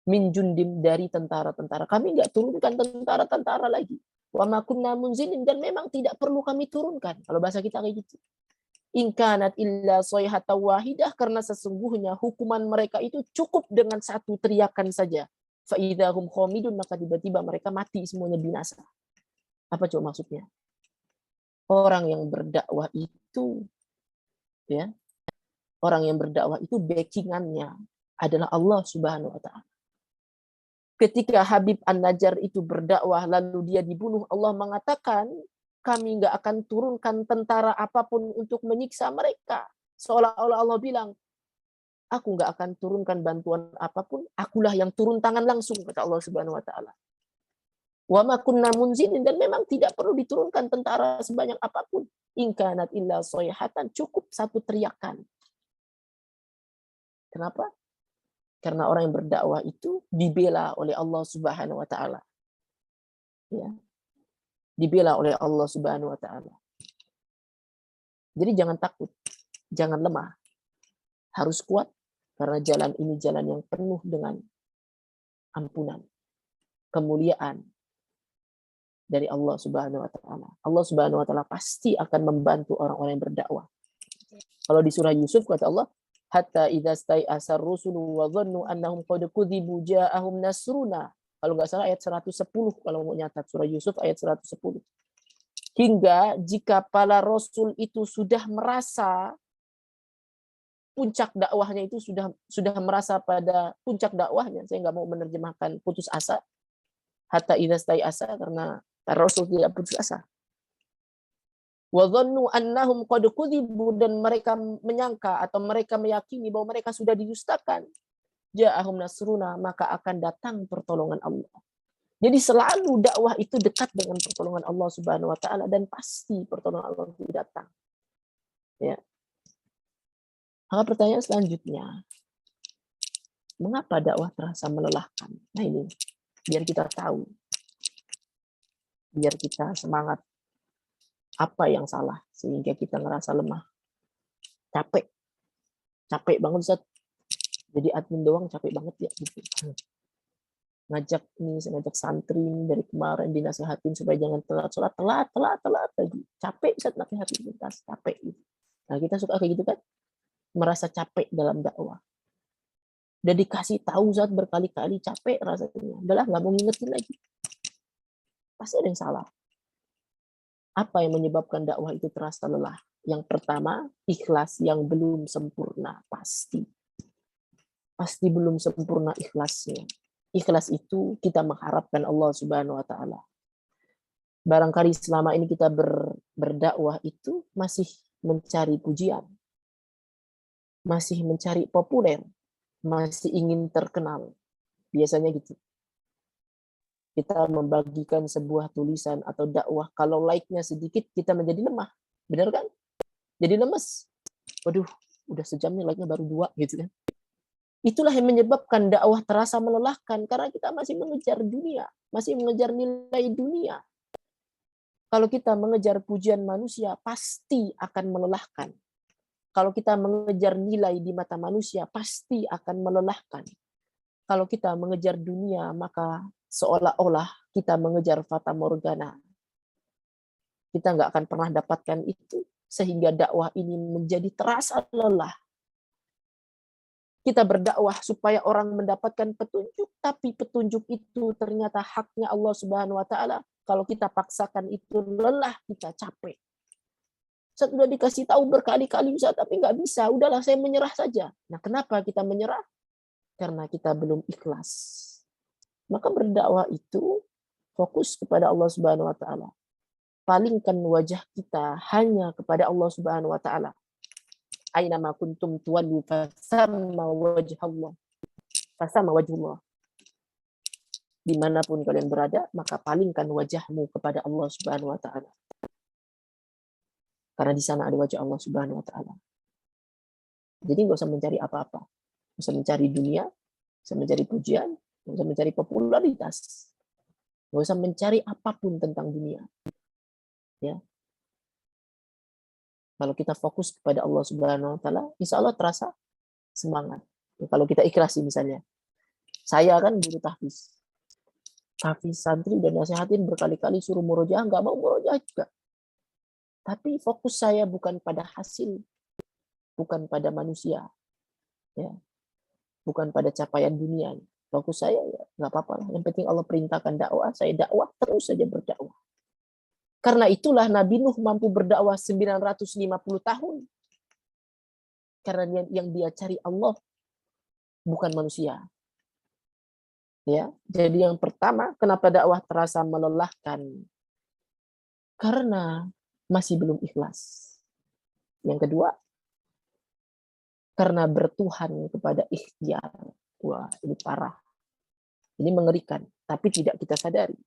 min jundim, dari tentara-tentara. Kami enggak turunkan tentara-tentara lagi. Wa ma kunna munzilin, dan memang tidak perlu kami turunkan. Kalau bahasa kita kayak gitu. In kanat illa sayhatan wahidah, karena sesungguhnya hukuman mereka itu cukup dengan satu teriakan saja. Fa idzahum khamidun, maka tiba-tiba mereka mati semuanya, binasa. Apa coba maksudnya? Orang yang berdakwah itu, ya, orang yang berdakwah itu backingannya adalah Allah Subhanahu wa taala. Ketika Habib An-Najjar itu berdakwah lalu dia dibunuh, Allah mengatakan, kami nggak akan turunkan tentara apapun untuk menyiksa mereka. Seolah-olah Allah bilang, aku nggak akan turunkan bantuan apapun, akulah yang turun tangan langsung, kata Allah Subhanahu wa taala. Wa ma kunna munzilin, dan memang tidak perlu diturunkan tentara sebanyak apapun. In kanat illa sayhatan, cukup satu teriakan. Kenapa? Karena orang yang berdakwah itu dibela oleh Allah Subhanahu wa taala. Ya. dibela oleh Allah Subhanahu wa taala. Jadi jangan takut, jangan lemah. Harus kuat karena jalan ini jalan yang penuh dengan ampunan, kemuliaan dari Allah Subhanahu wa taala. Allah Subhanahu wa taala pasti akan membantu orang-orang yang berdakwah. Kalau di surah Yusuf kata Allah, hatta idza stai'asa ar-rusulu wa dhannu annahum qad kudzibu ja'ahum nasruna. Kalau nggak salah ayat 110 kalau mau nyatat surah Yusuf ayat 110. Hingga jika para rasul itu sudah merasa puncak dakwahnya itu sudah merasa pada puncak dakwahnya, saya nggak mau menerjemahkan putus asa, hatta idza stai'asa karena para rasul tidak putus asa. Wa dhannu annahum qad kudzibu, dan mereka menyangka atau mereka meyakini bahwa mereka sudah didustakan. Ja'ahum nasruna, maka akan datang pertolongan Allah. Jadi selalu dakwah itu dekat dengan pertolongan Allah Subhanahu wa taala dan pasti pertolongan Allah itu datang. Ya. Maka pertanyaan selanjutnya, mengapa dakwah terasa melelahkan? Nah ini, biar kita tahu, biar kita semangat. Apa yang salah sehingga kita ngerasa lemah, capek banget Ustaz. Jadi admin doang capek banget ya gitu. Ngajak santri dari kemarin dinasehatin supaya jangan telat lagi. Capek Ustaz nasehatin kita, capek gitu. Nah, kita suka kayak gitu kan? Merasa capek dalam dakwah. Udah dikasih tahu Ustaz berkali-kali, capek rasanya. Udahlah, nggak mau ngingetin lagi. Pasti ada yang salah. Apa yang menyebabkan dakwah itu terasa lelah? Yang pertama, ikhlas yang belum sempurna. Pasti belum sempurna ikhlasnya. Ikhlas itu kita mengharapkan Allah Subhanahu wa taala. Barangkali selama ini kita berdakwah itu masih mencari pujian, masih mencari populer, masih ingin terkenal. Biasanya gitu. Kita membagikan sebuah tulisan atau dakwah, kalau like-nya sedikit kita menjadi lemah, benar kan? Jadi lemes. Waduh, udah sejam nih like-nya baru 2 gitu kan. Itulah yang menyebabkan dakwah terasa melelahkan karena kita masih mengejar dunia, masih mengejar nilai dunia. Kalau kita mengejar pujian manusia pasti akan melelahkan. Kalau kita mengejar nilai di mata manusia pasti akan melelahkan. Kalau kita mengejar dunia maka seolah-olah kita mengejar fata morgana. Kita nggak akan pernah dapatkan itu, sehingga dakwah ini menjadi terasa lelah. Kita berdakwah supaya orang mendapatkan petunjuk, tapi petunjuk itu ternyata haknya Allah Subhanahu wa taala. Kalau kita paksakan itu lelah, kita capek. Saya sudah dikasih tahu berkali-kali Ustaz, tapi nggak bisa. Udahlah, saya menyerah saja. Nah, kenapa kita menyerah? Karena kita belum ikhlas. Maka berdakwah itu fokus kepada Allah Subhanahu wa taala. Palingkan wajah kita hanya kepada Allah Subhanahu wa taala. Aina ma kuntum tuwallu fasamma wajhallah. Fasamma wajhullah. Dimanapun kalian berada, maka palingkan wajahmu kepada Allah Subhanahu wa taala. Karena di sana ada wajah Allah Subhanahu wa taala. Jadi nggak usah mencari apa-apa. Nggak usah mencari dunia, nggak usah mencari pujian, nggak usah mencari popularitas, nggak usah mencari apapun tentang dunia. Ya, kalau kita fokus kepada Allah Subhanahu wa taala, insya Allah terasa semangat. Ya, kalau kita ikhlasi misalnya, saya kan guru tahfiz santri dan nasihatin berkali-kali suruh murojaah, nggak mau murojaah juga. Tapi fokus saya bukan pada hasil, bukan pada manusia, ya, bukan pada capaian dunia. Fokus saya ya nggak apa-apa lah. Yang penting Allah perintahkan dakwah, saya dakwah terus saja berdakwah. Karena itulah Nabi Nuh mampu berdakwah 950 tahun. Karena yang dia cari Allah bukan manusia. Ya, jadi yang pertama, kenapa dakwah terasa melelahkan? Karena masih belum ikhlas. Yang kedua, karena bertuhan kepada ikhtiar. Wah, ini parah. Ini mengerikan, tapi tidak kita sadari.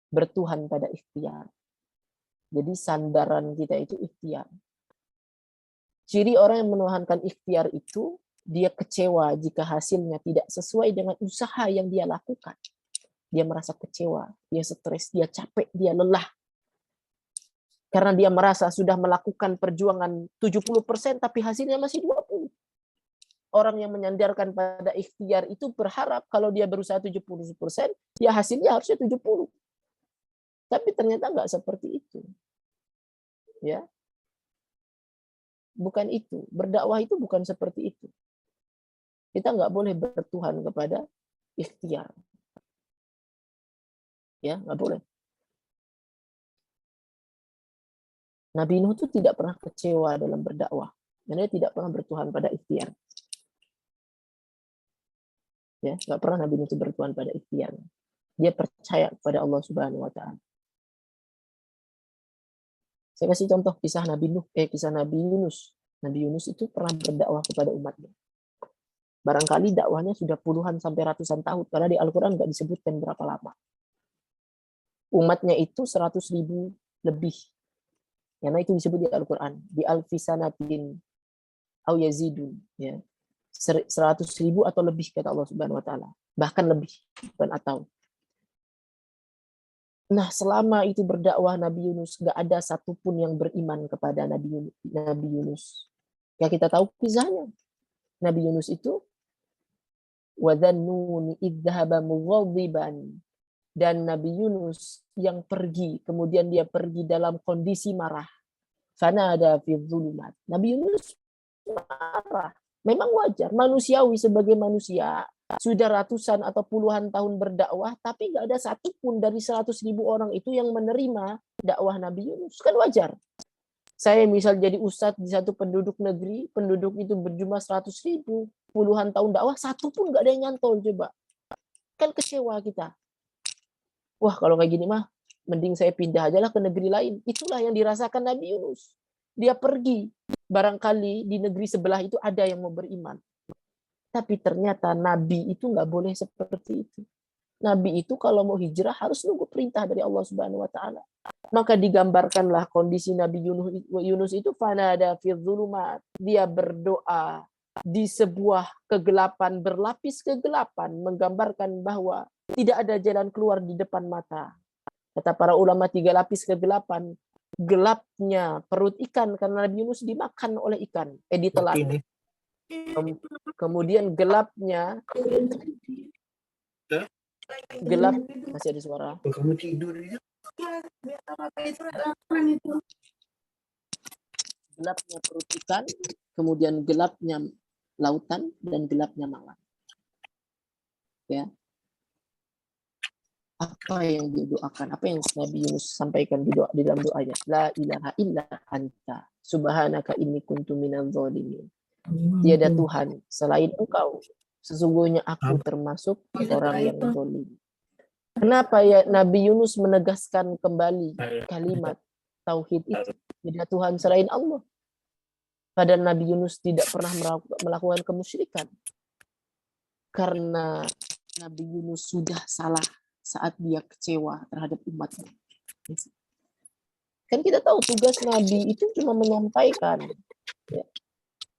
Bertuhan pada ikhtiar. Jadi sandaran kita itu ikhtiar. Ciri orang yang menuhankan ikhtiar itu, dia kecewa jika hasilnya tidak sesuai dengan usaha yang dia lakukan. dia merasa kecewa, dia stres, dia capek, dia lelah. Karena dia merasa sudah melakukan perjuangan 70% tapi hasilnya masih 20%. Orang yang menyandarkan pada ikhtiar itu berharap kalau dia berusaha 70%, ya hasilnya harusnya 70%. Tapi ternyata nggak seperti itu. Ya. Bukan itu. Berdakwah itu bukan seperti itu. Kita nggak boleh bertuhan kepada ikhtiar. Ya, nggak boleh. Nabi Nuh itu tidak pernah kecewa dalam berdakwah. Dan dia tidak pernah bertuhan pada ikhtiar. Ya, nggak pernah Nabi Nuh itu bertuhan pada ikhtiar. Dia percaya kepada Allah Subhanahu wa taala. Saya kasih contoh kisah Nabi Nuh, kisah Nabi Yunus. Nabi Yunus itu pernah berdakwah kepada umatnya. Barangkali dakwahnya sudah puluhan sampai ratusan tahun, karena di Al-Quran nggak disebutkan berapa lama. Umatnya itu 100.000 lebih. Karena itu disebut di Al-Quran. Di Al-Fisanatin au yazidun. Ya. 100.000 atau lebih, kata Allah Subhanahu wa taala. Bahkan lebih, bukan atau. Nah, selama itu berdakwah Nabi Yunus, nggak ada satupun yang beriman kepada Nabi Yunus. Ya, kita tahu kisahnya. Nabi Yunus itu وَذَنُّونِ إِذْ ذَهَبَ مُغَضِّبًا, dan Nabi Yunus yang pergi, kemudian dia pergi dalam kondisi marah. فَنَادَى فِي الظُّلُمَاتِ. Nabi Yunus marah. Memang wajar, manusiawi sebagai manusia. Sudah ratusan atau puluhan tahun berdakwah, tapi nggak ada satupun dari 100.000 orang itu yang menerima dakwah Nabi Yunus. Kan wajar. Saya misal jadi ustadz di satu penduduk negeri, penduduk itu berjumlah 100.000, puluhan tahun dakwah, satu pun nggak ada yang nyantol, coba. Kan kecewa kita. Wah, kalau kayak gini mah, mending saya pindah aja lah ke negeri lain. Itulah yang dirasakan Nabi Yunus. Dia pergi, barangkali di negeri sebelah itu ada yang mau beriman. Tapi ternyata Nabi itu nggak boleh seperti itu. Nabi itu kalau mau hijrah harus nunggu perintah dari Allah Subhanahu wa taala. Maka digambarkanlah kondisi Nabi Yunus itu fanada fi dzulumat. Dia berdoa di sebuah kegelapan, berlapis kegelapan, menggambarkan bahwa tidak ada jalan keluar di depan mata. Kata para ulama, 3 lapis kegelapan. Gelapnya perut ikan karena Nabi Yunus dimakan oleh ikan, ditelan. Kemudian gelap, masih ada suara. Kamu tidur ya? Gelapnya perut ikan, kemudian gelapnya lautan, dan gelapnya malam. Ya. Apa yang didoakan? Apa yang Nabi Yunus sampaikan di dalam doanya? La ilaha illa anta subhanaka inni kuntu minadz dzalimin. Tiada Tuhan selain Engkau. Sesungguhnya aku termasuk orang yang zalim. Kenapa ya Nabi Yunus menegaskan kembali kalimat tauhid itu? Tidak Tuhan selain Allah. Padahal Nabi Yunus tidak pernah melakukan kemusyrikan. Karena Nabi Yunus sudah salah saat dia kecewa terhadap umatnya. Kan kita tahu tugas Nabi itu cuma menyampaikan. Ya.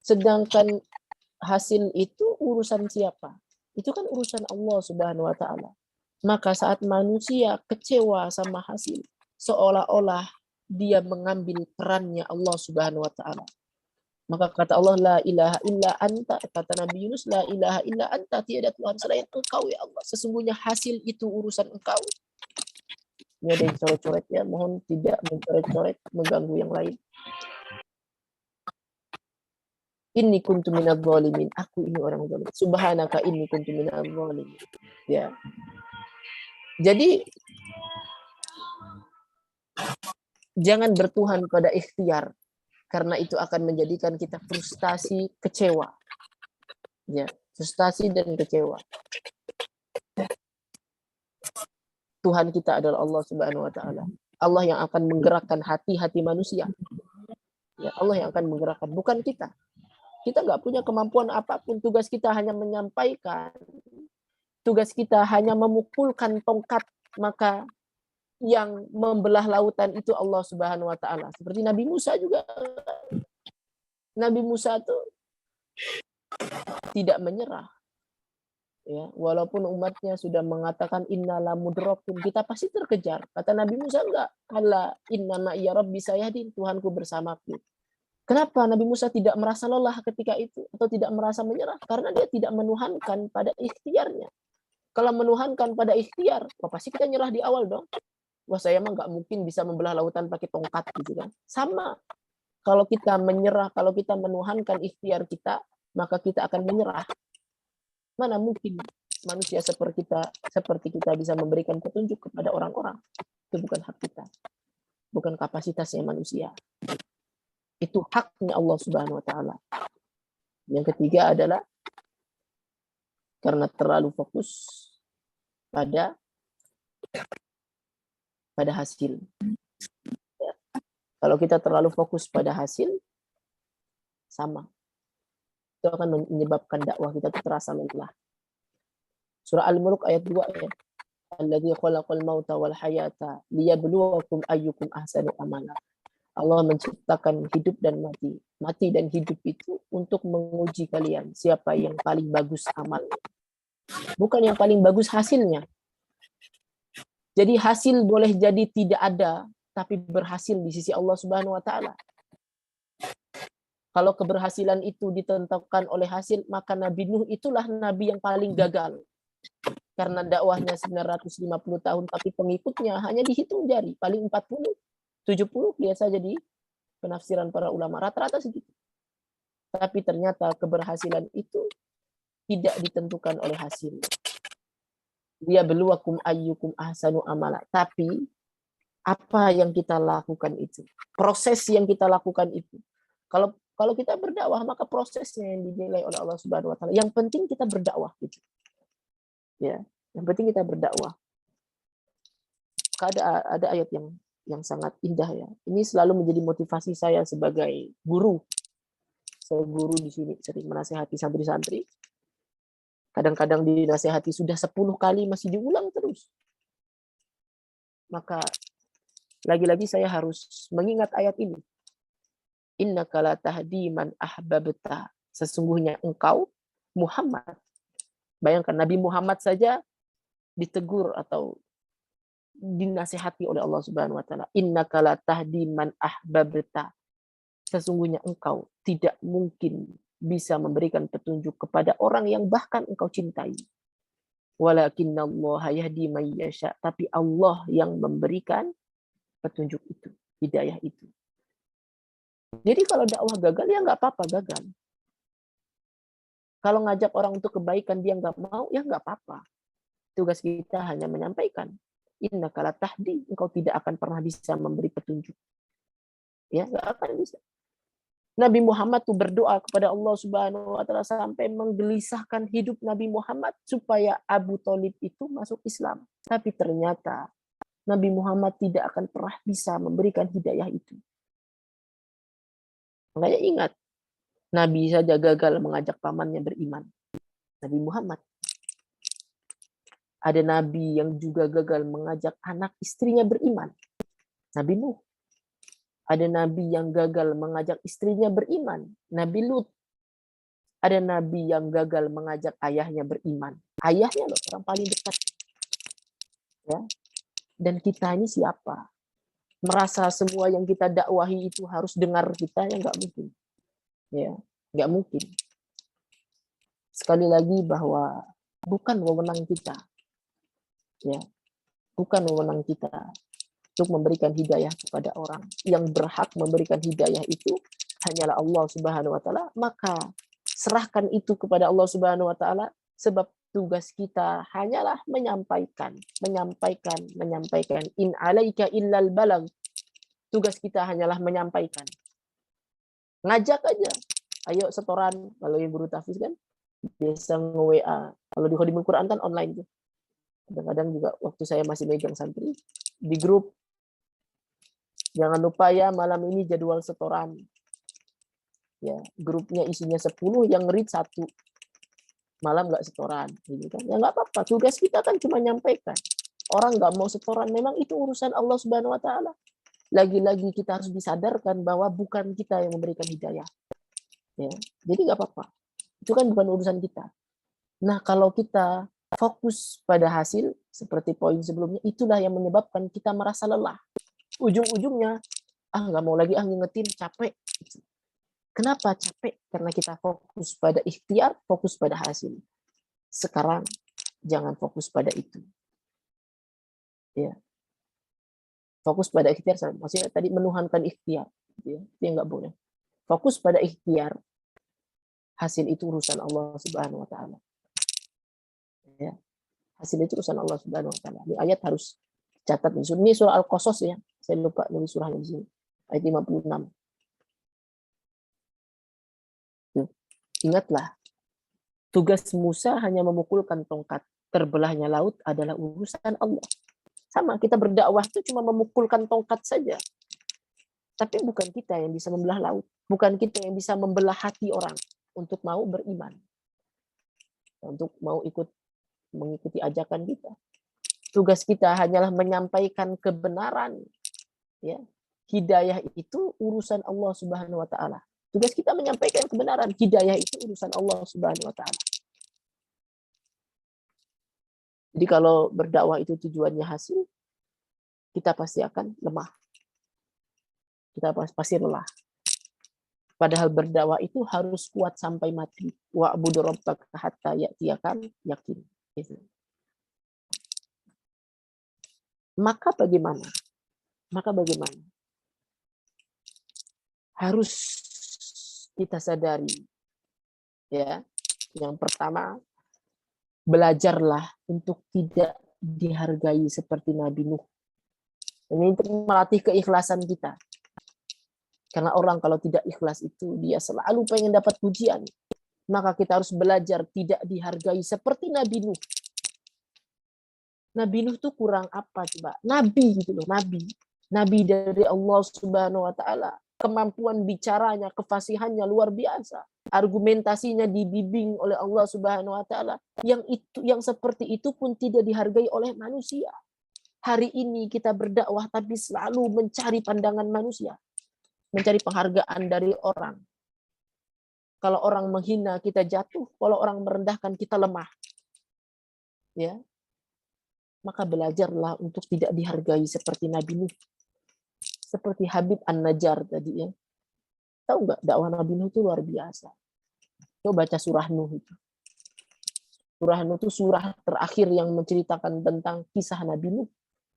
Sedangkan hasil itu urusan siapa? Itu kan urusan Allah Subhanahu wa taala. Maka saat manusia kecewa sama hasil, seolah-olah dia mengambil perannya Allah Subhanahu wa taala. Maka kata Allah, la ilaha illa anta, kata Nabi Yunus, la ilaha illa anta, tiada Tuhan selain Engkau ya Allah. Sesungguhnya hasil itu urusan Engkau. Ini ada yang coret-coret ya, mohon tidak mencoret-coret, mengganggu yang lain. Inni kuntu minadz dzalimin, aku ini orang zalim. Subhanaka inni kuntu minadz dzalimin. Ya. Jadi jangan bertuhan pada ikhtiar, karena itu akan menjadikan kita frustasi, kecewa. Ya, frustasi dan kecewa. Tuhan kita adalah Allah Subhanahu wa taala. Allah yang akan menggerakkan hati-hati manusia. Ya, Allah yang akan menggerakkan, bukan kita. Kita nggak punya kemampuan apapun. Tugas kita hanya menyampaikan. Tugas kita hanya memukulkan tongkat, maka yang membelah lautan itu Allah Subhanahu wa taala. Seperti Nabi Musa juga. Nabi Musa itu tidak menyerah. Ya, walaupun umatnya sudah mengatakan innala mudrakun, kita pasti terkejar. Kata Nabi Musa enggak, kala innama ya rabbi sayahdin, Tuhanku bersamaku. Kenapa Nabi Musa tidak merasa lelah ketika itu atau tidak merasa menyerah? Karena dia tidak menuhankan pada ikhtiarnya. Kalau menuhankan pada ikhtiar, pasti kita nyerah di awal dong. Wah, saya mah nggak mungkin bisa membelah lautan pakai tongkat gitu kan. Sama. Kalau kita menyerah, kalau kita menuhankan ikhtiar kita, maka kita akan menyerah. Mana mungkin manusia seperti kita bisa memberikan petunjuk kepada orang-orang. Itu bukan hak kita. Bukan kapasitasnya manusia. Itu haknya Allah Subhanahu wa taala. Yang ketiga adalah karena terlalu fokus pada hasil. Ya. Kalau kita terlalu fokus pada hasil, sama. Itu akan menyebabkan dakwah kita terasa lelah. Surah Al-Mulk ayat 2 ya. Alladzi khalaqal mauta wal hayata liyabluwakum ayyukum ahsanu amala. Allah menciptakan hidup dan mati. Mati dan hidup itu untuk menguji kalian siapa yang paling bagus amalnya. Bukan yang paling bagus hasilnya. Jadi hasil boleh jadi tidak ada, tapi berhasil di sisi Allah Subhanahu wa taala. Kalau keberhasilan itu ditentukan oleh hasil, maka Nabi Nuh itulah nabi yang paling gagal. Karena dakwahnya 950 tahun, tapi pengikutnya hanya dihitung jari, paling 40, 70, lihat saja di penafsiran para ulama, rata-rata segitu. Tapi ternyata keberhasilan itu tidak ditentukan oleh hasil. Dia beluakum ayyukum ahsanu amala. Tapi apa yang kita lakukan itu, proses yang kita lakukan itu. Kalau kita berdakwah, maka prosesnya yang dinilai oleh Allah Subhanahu wa taala. Yang penting kita berdakwah gitu. Ya, yang penting kita berdakwah. Ada ayat yang sangat indah ya. Ini selalu menjadi motivasi saya sebagai guru. Saya guru di sini sering menasihati santri-santri. Kadang-kadang dinasihati sudah 10 kali masih diulang terus. Maka lagi-lagi saya harus mengingat ayat ini. Innaka la tahdi man ahbabta. Sesungguhnya engkau Muhammad. Bayangkan Nabi Muhammad saja ditegur atau dinasihati oleh Allah Subhanahu wa taala. Innaka la tahdi man ahbabta. Sesungguhnya engkau tidak mungkin bisa memberikan petunjuk kepada orang yang bahkan engkau cintai. Walakinnallaha yahdi may yasha. Tapi Allah yang memberikan petunjuk itu, hidayah itu. Jadi kalau dakwah gagal, ya nggak apa-apa gagal. Kalau ngajak orang untuk kebaikan dia nggak mau, ya nggak apa-apa. Tugas kita hanya menyampaikan. Innaka la tahdi, engkau tidak akan pernah bisa memberi petunjuk. Ya, nggak akan bisa. Nabi Muhammad tuh berdoa kepada Allah Subhanahu wa taala sampai menggelisahkan hidup Nabi Muhammad supaya Abu Thalib itu masuk Islam. Tapi ternyata Nabi Muhammad tidak akan pernah bisa memberikan hidayah itu. Makanya ingat, Nabi saja gagal mengajak pamannya beriman. Nabi Muhammad. Ada Nabi yang juga gagal mengajak anak istrinya beriman. Nabi Nuh. Ada Nabi yang gagal mengajak istrinya beriman. Nabi Lut. Ada Nabi yang gagal mengajak ayahnya beriman. Ayahnya loh, orang paling dekat. Ya. Dan kita ini siapa? Merasa semua yang kita dakwahi itu harus dengar kita, ya nggak mungkin. Ya, nggak mungkin. Sekali lagi bahwa bukan wewenang kita. Ya, bukan wewenang kita untuk memberikan hidayah kepada orang. Yang berhak memberikan hidayah itu hanyalah Allah Subhanahu wa taala, maka serahkan itu kepada Allah Subhanahu wa taala, sebab tugas kita hanyalah menyampaikan. In alaika illal balag. Tugas kita hanyalah menyampaikan. Ngajak aja. Ayo setoran. Kalau yang guru tahfiz kan biasa nge-WA. Kalau di Khodimul Quran kan online tuh. Kadang-kadang juga waktu saya masih megang santri di grup. Jangan lupa ya, malam ini jadwal setoran. Ya, grupnya isinya 10, yang read 1. Malam nggak setoran, gitu kan? Ya nggak apa-apa. Tugas kita kan cuma nyampaikan. Orang nggak mau setoran, memang itu urusan Allah Subhanahu wa taala. Lagi-lagi kita harus disadarkan bahwa bukan kita yang memberikan hidayah. Ya, jadi nggak apa-apa. Itu kan bukan urusan kita. Nah, kalau kita fokus pada hasil, seperti poin sebelumnya, itulah yang menyebabkan kita merasa lelah. Ujung-ujungnya, nggak mau lagi ngingetin, capek. Kenapa capek? Karena kita fokus pada ikhtiar, fokus pada hasil. Sekarang, jangan fokus pada itu. Ya. Fokus pada ikhtiar, maksudnya tadi menuhankan ikhtiar. Ya. Itu yang nggak boleh. Fokus pada ikhtiar, hasil itu urusan Allah Subhanahu wa Ta'ala. Ya. Hasil itu urusan Allah Subhanahu wa Ta'ala. Ini ayat harus catat. Ini surah Al-Qasas ya. Saya lupa nulis surahnya di sini. Ayat 56. Ingatlah, tugas Musa hanya memukulkan tongkat. Terbelahnya laut adalah urusan Allah. Sama, kita berdakwah itu cuma memukulkan tongkat saja. Tapi bukan kita yang bisa membelah laut. Bukan kita yang bisa membelah hati orang untuk mau beriman. Untuk mau mengikuti ajakan kita. Tugas kita hanyalah menyampaikan kebenaran. Ya. Hidayah itu urusan Allah Subhanahu wa Ta'ala. Tugas kita menyampaikan kebenaran. Hidayah itu urusan Allah Subhanahu wa Ta'ala. Jadi kalau berdakwah itu tujuannya hasil, kita pasti akan lemah. Kita pasti lelah. Padahal berdakwah itu harus kuat sampai mati. Wa'budu rabbaka hatta ya'tiyakal yakin. Maka bagaimana? Harus kita sadari, ya. Yang pertama, belajarlah untuk tidak dihargai seperti Nabi Nuh. Ini untuk melatih keikhlasan kita. Karena orang kalau tidak ikhlas itu, dia selalu pengen dapat pujian. Maka kita harus belajar tidak dihargai seperti Nabi Nuh. Nabi Nuh tuh kurang apa coba? Nabi gitu loh, nabi. Nabi dari Allah Subhanahu wa Ta'ala. Kemampuan bicaranya, kefasihannya luar biasa. Argumentasinya dibimbing oleh Allah Subhanahu wa Ta'ala. Yang seperti itu pun tidak dihargai oleh manusia. Hari ini kita berdakwah tapi selalu mencari pandangan manusia. Mencari penghargaan dari orang. Kalau orang menghina kita jatuh, kalau orang merendahkan kita lemah. Ya. Maka belajarlah untuk tidak dihargai seperti Nabi Nuh. Seperti Habib An-Najjar tadi ya. Tahu nggak dakwah Nabi Nuh itu luar biasa. Coba baca surah Nuh itu. Surah Nuh itu surah terakhir yang menceritakan tentang kisah Nabi Nuh.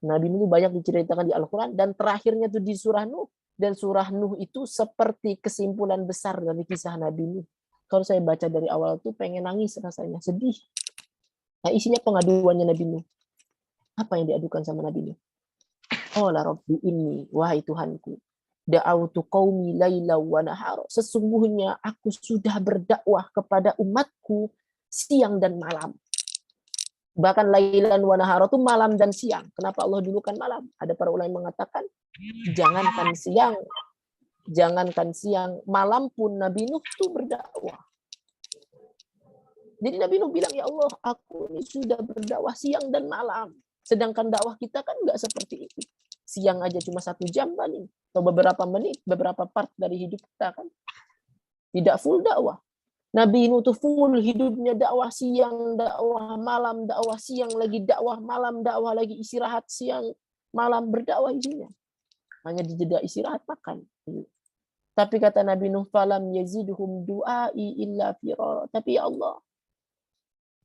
Nabi Nuh banyak diceritakan di Al-Quran dan terakhirnya itu di surah Nuh. Dan surah Nuh itu seperti kesimpulan besar dari kisah Nabi Nuh. Kalau saya baca dari awal tuh pengen nangis rasanya, sedih. Nah isinya pengaduannya Nabi Nuh. Apa yang diadukan sama Nabi Nuh? Qala rabbi inni, wahai Tuhanku, da'autu qaumi laila wa nahar. Sesungguhnya aku sudah berdakwah kepada umatku siang dan malam. Bahkan lailan wa nahar itu malam dan siang. Kenapa Allah dulukan malam? Ada para ulama yang mengatakan jangankan siang, malam pun Nabi Nuh itu berdakwah. Jadi Nabi Nuh bilang, ya Allah, aku ini sudah berdakwah siang dan malam. Sedangkan dakwah kita kan nggak seperti itu. Siang aja cuma 1 jam paling, atau beberapa menit, beberapa part dari hidup kita kan. Tidak full dakwah. Nabi Nuh tuh full hidupnya dakwah siang, dakwah malam, dakwah siang lagi dakwah malam, dakwah lagi istirahat siang, malam berdakwah isinya. Hanya di jeda istirahat makan. Tapi kata Nabi Nuh, falam yazidhum du'ai illa firara. Tapi ya Allah,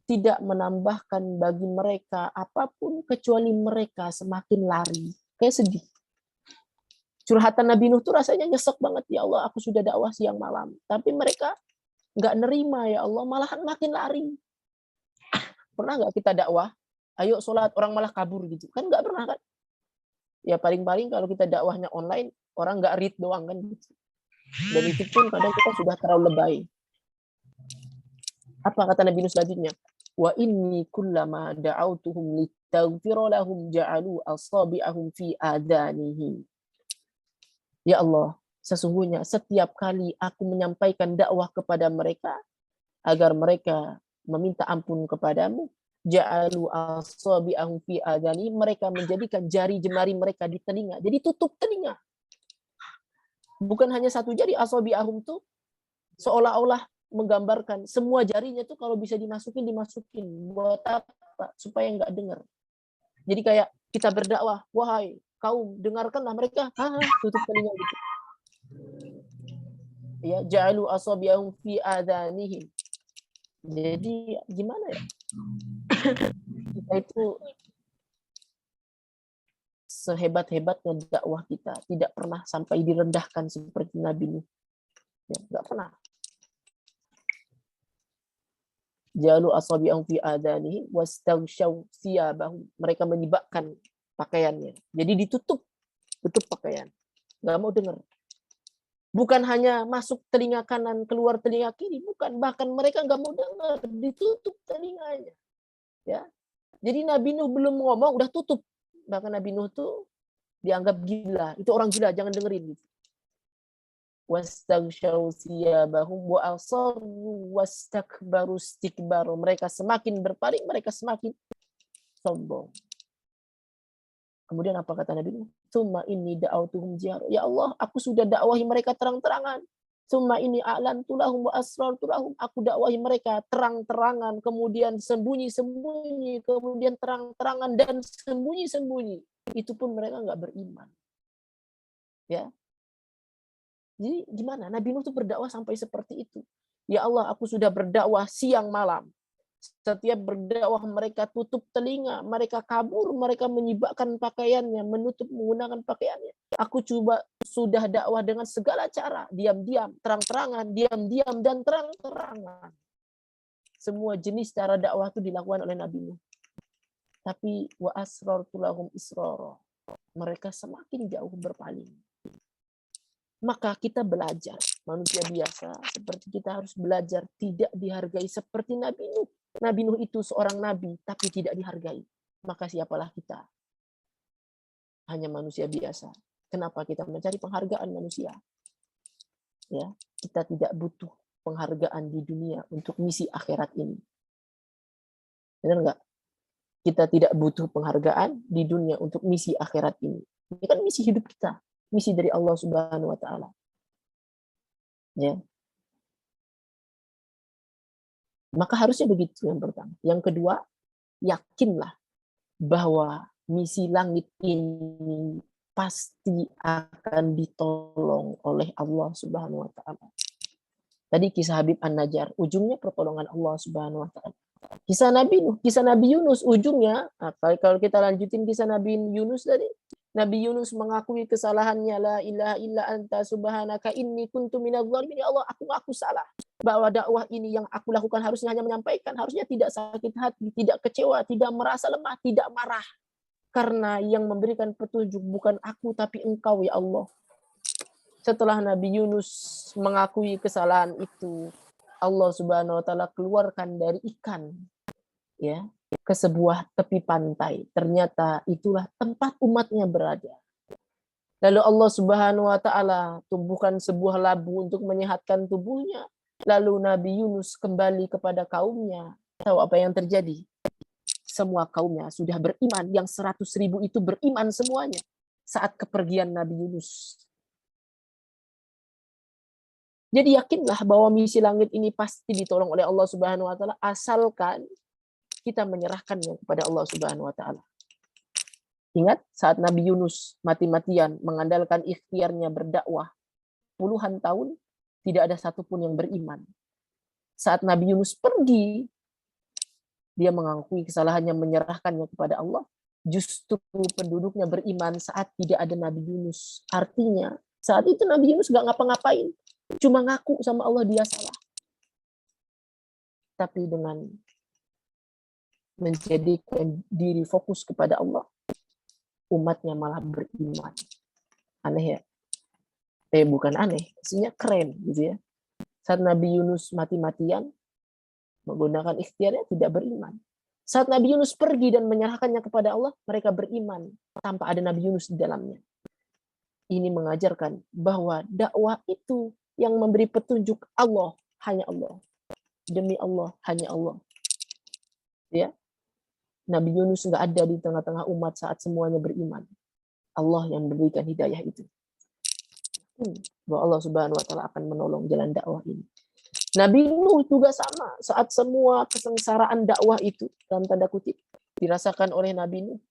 tidak menambahkan bagi mereka apapun kecuali mereka semakin lari. Kayak sedih. Curhatan Nabi Nuh tuh rasanya nyesek banget. Ya Allah, aku sudah dakwah siang malam. Tapi mereka nggak nerima ya Allah, malahan makin lari. Pernah nggak kita dakwah? Ayo sholat, orang malah kabur gitu. Kan nggak pernah kan? Ya paling-paling kalau kita dakwahnya online, orang nggak read doang kan gitu. Dan itu pun kadang kita sudah terlalu lebay. Apa kata Nabi Nuh selanjutnya? Wa inni kullama da'autuhum litaghfira lahum ja'alu asabi'ahum fi adanihim. Ya Allah, sesungguhnya setiap kali aku menyampaikan dakwah kepada mereka agar mereka meminta ampun kepadamu, ja'alu asabi'ahum fi adani, mereka menjadikan jari jemari mereka di telinga. Jadi tutup telinga. Bukan hanya 1 jari, asabi'ahum tuh seolah-olah menggambarkan semua jarinya tuh kalau bisa dimasukin. Buat apa? Supaya nggak dengar. Jadi kayak kita berdakwah, wahai kaum, dengarkanlah mereka. Tutup telinga gitu. Ya, ja'alu asabi'ahum fi adhanihim. Jadi gimana ya? Kita itu sehebat-hebatnya dakwah kita tidak pernah sampai direndahkan seperti Nabi Nuh. Ya, nggak pernah. Jalu asabi'ahum fi adhanihim wastaghshaw thiyabahum. Mereka menyibakkan pakaiannya. Jadi tutup pakaian. Nggak mau dengar. Bukan hanya masuk telinga kanan, keluar telinga kiri, bukan. Bahkan mereka nggak mau dengar, ditutup telinganya. Ya. Jadi Nabi Nuh belum ngomong, udah tutup. Bahkan Nabi Nuh tuh dianggap gila. Itu orang gila, jangan dengerin. Wastaghshaw thiyabahum wa asarru wastakbaru istikbaru. Mereka semakin berpaling, mereka semakin sombong. Kemudian apa kata Nabi Nuh? Tsumma inni da'autuhum jihar. Ya Allah, aku sudah dakwahi mereka terang-terangan. Tsumma inni a'lantu lahum wa asrartu lahum. Aku dakwahi mereka terang-terangan, kemudian sembunyi-sembunyi, kemudian terang-terangan dan sembunyi-sembunyi. Itu pun mereka nggak beriman. Ya. Jadi gimana? Nabi Nuh itu berdakwah sampai seperti itu. Ya Allah, aku sudah berdakwah siang malam. Setiap berdakwah mereka tutup telinga, mereka kabur, mereka menyibakkan pakaiannya, menutup menggunakan pakaiannya. Aku coba sudah dakwah dengan segala cara, diam-diam, terang-terangan, diam-diam dan terang-terangan. Semua jenis cara dakwah itu dilakukan oleh Nabi Nuh. Tapi wa asrartu lahum israra. Mereka semakin jauh berpaling. Maka kita belajar, manusia biasa, seperti kita harus belajar tidak dihargai seperti Nabi Nuh. Nabi Nuh itu seorang nabi, tapi tidak dihargai. Maka siapalah kita? Hanya manusia biasa. Kenapa kita mencari penghargaan manusia? Ya, kita tidak butuh penghargaan di dunia untuk misi akhirat ini. Benar nggak? Kita tidak butuh penghargaan di dunia untuk misi akhirat ini. Ini kan misi hidup kita. Misi dari Allah Subhanahu wa taala. Ya. Maka harusnya begitu yang pertama. Yang kedua, yakinlah bahwa misi langit ini pasti akan ditolong oleh Allah Subhanahu wa taala. Tadi kisah Habib An-Najjar, ujungnya pertolongan Allah Subhanahu wa taala. Kisah Nabi Nuh, kisah Nabi Yunus, ujungnya kalau kita lanjutin kisah Nabi Yunus tadi, Nabi Yunus mengakui kesalahannya, la ilaha illa anta subhanaka inni kuntu minadz dzalimin. Ya Allah, aku ngaku salah. Bahwa dakwah ini yang aku lakukan harusnya hanya menyampaikan, harusnya tidak sakit hati, tidak kecewa, tidak merasa lemah, tidak marah. Karena yang memberikan petunjuk bukan aku tapi Engkau ya Allah. Setelah Nabi Yunus mengakui kesalahan itu, Allah Subhanahu wa taala keluarkan dari ikan ya ke sebuah tepi pantai. Ternyata itulah tempat umatnya berada. Lalu Allah Subhanahu wa taala tumbuhkan sebuah labu untuk menyehatkan tubuhnya. Lalu Nabi Yunus kembali kepada kaumnya. Tahu apa yang terjadi? Semua kaumnya sudah beriman. Yang 100.000 itu beriman semuanya saat kepergian Nabi Yunus. Jadi yakinlah bahwa misi langit ini pasti ditolong oleh Allah Subhanahu wa taala asalkan kita menyerahkannya kepada Allah Subhanahu wa taala. Ingat saat Nabi Yunus mati-matian mengandalkan ikhtiarnya berdakwah puluhan tahun, tidak ada satupun yang beriman. Saat Nabi Yunus pergi, dia mengakui kesalahannya, menyerahkannya kepada Allah. Justru penduduknya beriman saat tidak ada Nabi Yunus. Artinya saat itu Nabi Yunus gak ngapa-ngapain. Cuma ngaku sama Allah dia salah. Tapi dengan menjadikan diri fokus kepada Allah, umatnya malah beriman. Aneh ya? Bukan aneh, maksudnya keren gitu ya. Saat Nabi Yunus mati-matian, menggunakan ikhtiarnya tidak beriman. Saat Nabi Yunus pergi dan menyerahkannya kepada Allah, mereka beriman tanpa ada Nabi Yunus di dalamnya. Ini mengajarkan bahwa dakwah itu yang memberi petunjuk Allah, hanya Allah. Demi Allah, hanya Allah. Ya, Nabi Yunus nggak ada di tengah-tengah umat saat semuanya beriman. Allah yang memberikan hidayah itu. Bahwa Allah Subhanahu wa taala akan menolong jalan dakwah ini. Nabi Nuh juga sama. Saat semua kesengsaraan dakwah itu, dalam tanda kutip, dirasakan oleh Nabi Nuh,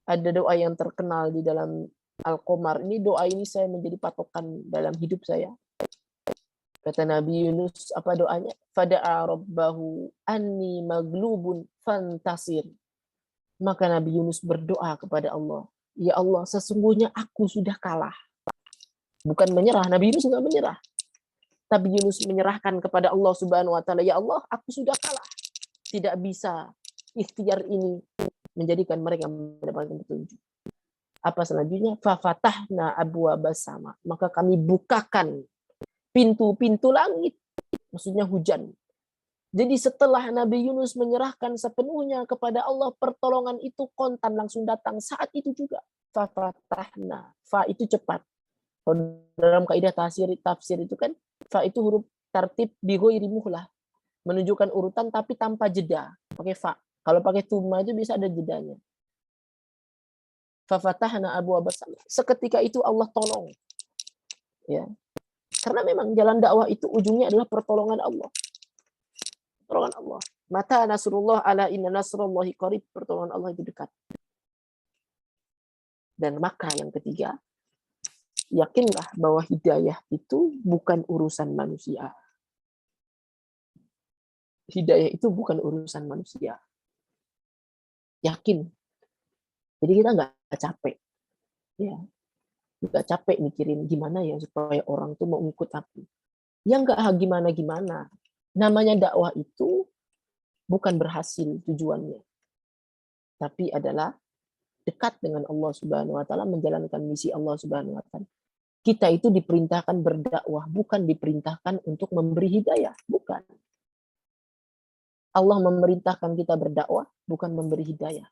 ada doa yang terkenal di dalam Al-Qamar. Ini doa ini saya menjadi patokan dalam hidup saya. Kata Nabi Yunus, apa doanya? Fada'a rabbahu anni maglubun fantasir. Maka Nabi Yunus berdoa kepada Allah. Ya Allah, sesungguhnya aku sudah kalah. Bukan menyerah, Nabi Yunus nggak menyerah. Tapi Yunus menyerahkan kepada Allah Subhanahu wa taala, ya Allah, aku sudah kalah. Tidak bisa ikhtiar ini menjadikan mereka mendapatkan petunjuk. Apa selanjutnya? Fafatahna abwaabas sama. Maka kami bukakan pintu-pintu langit. Maksudnya hujan. Jadi setelah Nabi Yunus menyerahkan sepenuhnya kepada Allah, pertolongan itu kontan langsung datang saat itu juga. Fafatahna. Fa itu cepat. Dalam kaidah tafsir itu kan, fa itu huruf tartib bi ghairi muhlah. Menunjukkan urutan tapi tanpa jeda. Pakai fa. Kalau pakai tuma itu bisa ada jedanya. Fafatahna abwaabas sama. Seketika itu Allah tolong. Ya. Karena memang jalan dakwah itu ujungnya adalah pertolongan Allah. Pertolongan Allah. Mata nasrullah ala inna nasrullahi qarib. Pertolongan Allah itu dekat. Dan maka yang ketiga, yakinlah bahwa hidayah itu bukan urusan manusia. Hidayah itu bukan urusan manusia. Yakin. Jadi kita nggak capek. Ya. Nggak capek mikirin gimana ya supaya orang tuh mau ikut aku. Ya nggak gimana-gimana. Namanya dakwah itu bukan berhasil tujuannya. Tapi adalah dekat dengan Allah Subhanahu wa taala, menjalankan misi Allah Subhanahu wa taala. Kita itu diperintahkan berdakwah, bukan diperintahkan untuk memberi hidayah, bukan. Allah memerintahkan kita berdakwah, bukan memberi hidayah.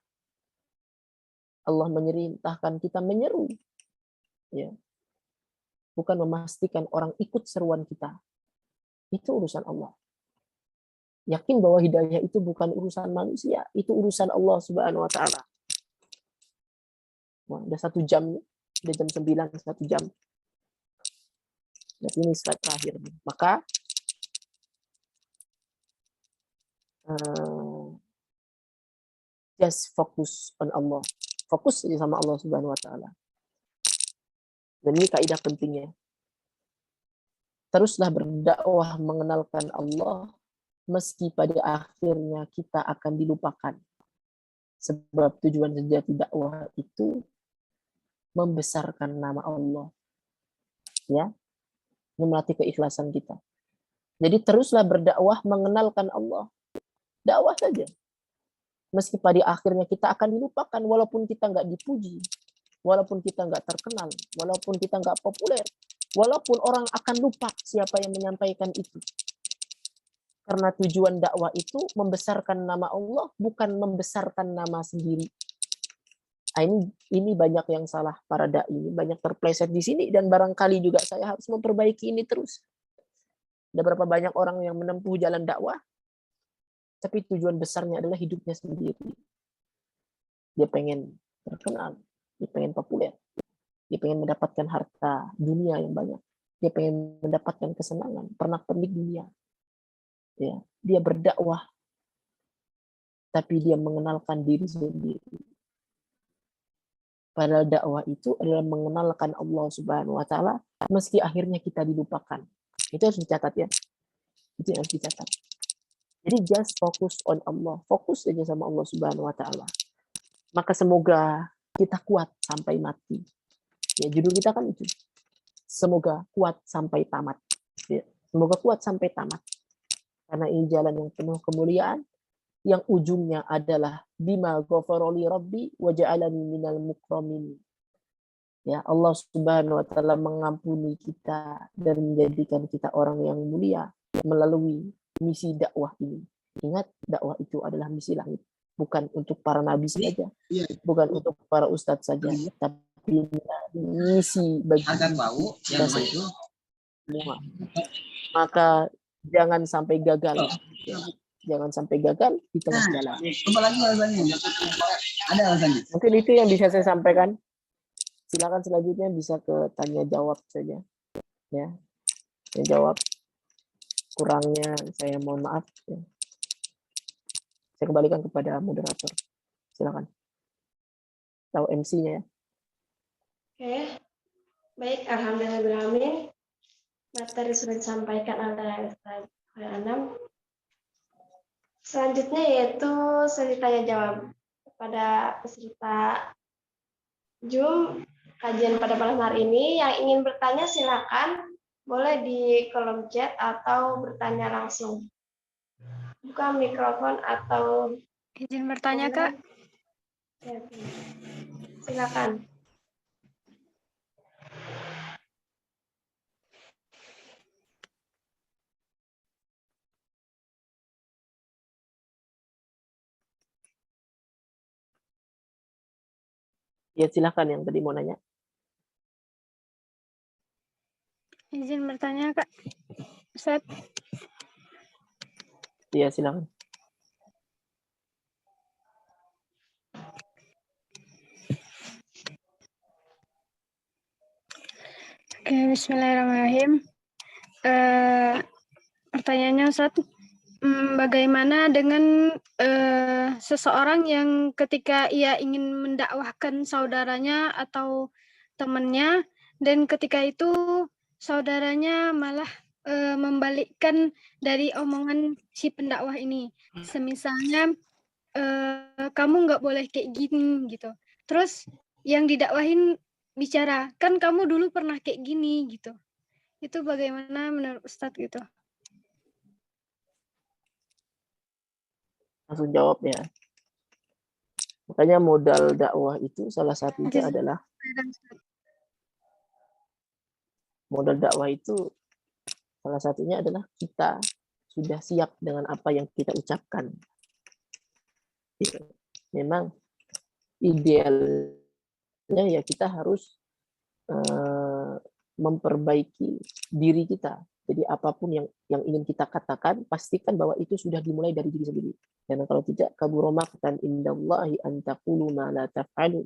Allah memerintahkan kita menyeru. Ya. Bukan memastikan orang ikut seruan kita. Itu urusan Allah. Yakin bahwa hidayah itu bukan urusan manusia, itu urusan Allah Subhanahu wa taala. Wah, udah 1 jam nih. Udah jam 9, 1 jam. Dan ini slide terakhir. Maka just focus on Allah. Fokus saja sama Allah Subhanahu wa taala. Dan ini kaidah pentingnya. Teruslah berdakwah mengenalkan Allah meski pada akhirnya kita akan dilupakan. Sebab tujuan sejati dakwah itu membesarkan nama Allah. Ya. Ini melatih keikhlasan kita. Jadi teruslah berdakwah mengenalkan Allah. Dakwah saja. Meski pada akhirnya kita akan dilupakan, walaupun kita nggak dipuji, walaupun kita nggak terkenal, walaupun kita nggak populer, walaupun orang akan lupa siapa yang menyampaikan itu. Karena tujuan dakwah itu membesarkan nama Allah, bukan membesarkan nama sendiri. Nah, ini banyak yang salah para dai, banyak terpleset di sini, dan barangkali juga saya harus memperbaiki ini terus. Ada berapa banyak orang yang menempuh jalan dakwah, tapi tujuan besarnya adalah hidupnya sendiri. Dia pengen terkenal, dia pengen populer, dia pengen mendapatkan harta dunia yang banyak, dia pengen mendapatkan kesenangan, pernak-pernik dunia. Ya, dia berdakwah, tapi dia mengenalkan diri sendiri. Padahal dakwah itu adalah mengenalkan Allah Subhanahu wa taala meski akhirnya kita dilupakan. Itu harus dicatat ya. Itu yang harus dicatat. Jadi just focus on Allah. Fokus saja sama Allah Subhanahu wa taala. Maka semoga kita kuat sampai mati. Ya, judul kita kan itu. Semoga kuat sampai tamat. Ya, semoga kuat sampai tamat. Karena ini jalan yang penuh kemuliaan, yang ujungnya adalah bima ghafaroli rabbi wa ja'alani minal mukramin. Ya, Allah Subhanahu wa taala mengampuni kita dan menjadikan kita orang yang mulia melalui misi dakwah ini. Ingat, dakwah itu adalah misi langit, bukan untuk para nabi saja, bukan untuk para ustadz saja, tapi misi bagi kita semua. Maka jangan sampai gagal. Ya. Jangan sampai gagal di tengah jalan. Ada alasannya. Mungkin itu yang bisa saya sampaikan. Silakan selanjutnya bisa ke tanya jawab saja. Ya. Yang jawab. kurangnya saya mohon maaf. Ya. Saya kembalikan kepada moderator. Silakan. Tahu MC-nya ya. Oke, baik. Alhamdulillah. Materi sudah disampaikan oleh Ustaz Anam. Selanjutnya yaitu sesi tanya jawab kepada peserta Zoom kajian pada malam hari ini. Yang ingin bertanya silakan, boleh di kolom chat atau bertanya langsung. Buka mikrofon atau Izin bertanya, Kak. Ya, silakan. Ya silakan yang tadi mau nanya. Izin bertanya, Kak. Ustaz. Ya silakan. Oke, bismillahirrahmanirrahim. Pertanyaannya, Ustaz, bagaimana dengan seseorang yang ketika ia ingin mendakwahkan saudaranya atau temannya, dan ketika itu saudaranya malah membalikkan dari omongan si pendakwah ini. Semisalnya, kamu nggak boleh kayak gini gitu. Terus yang didakwahin bicara, kan kamu dulu pernah kayak gini gitu. Itu bagaimana menurut Ustadz gitu? Langsung jawab ya. Makanya modal dakwah itu salah satunya adalah kita sudah siap dengan apa yang kita ucapkan. Memang idealnya ya kita harus memperbaiki diri kita. Jadi apapun yang ingin kita katakan, pastikan bahwa itu sudah dimulai dari diri sendiri. Karena kalau tidak, kabura maqtan indallahi an taqulu ma la taf'alun.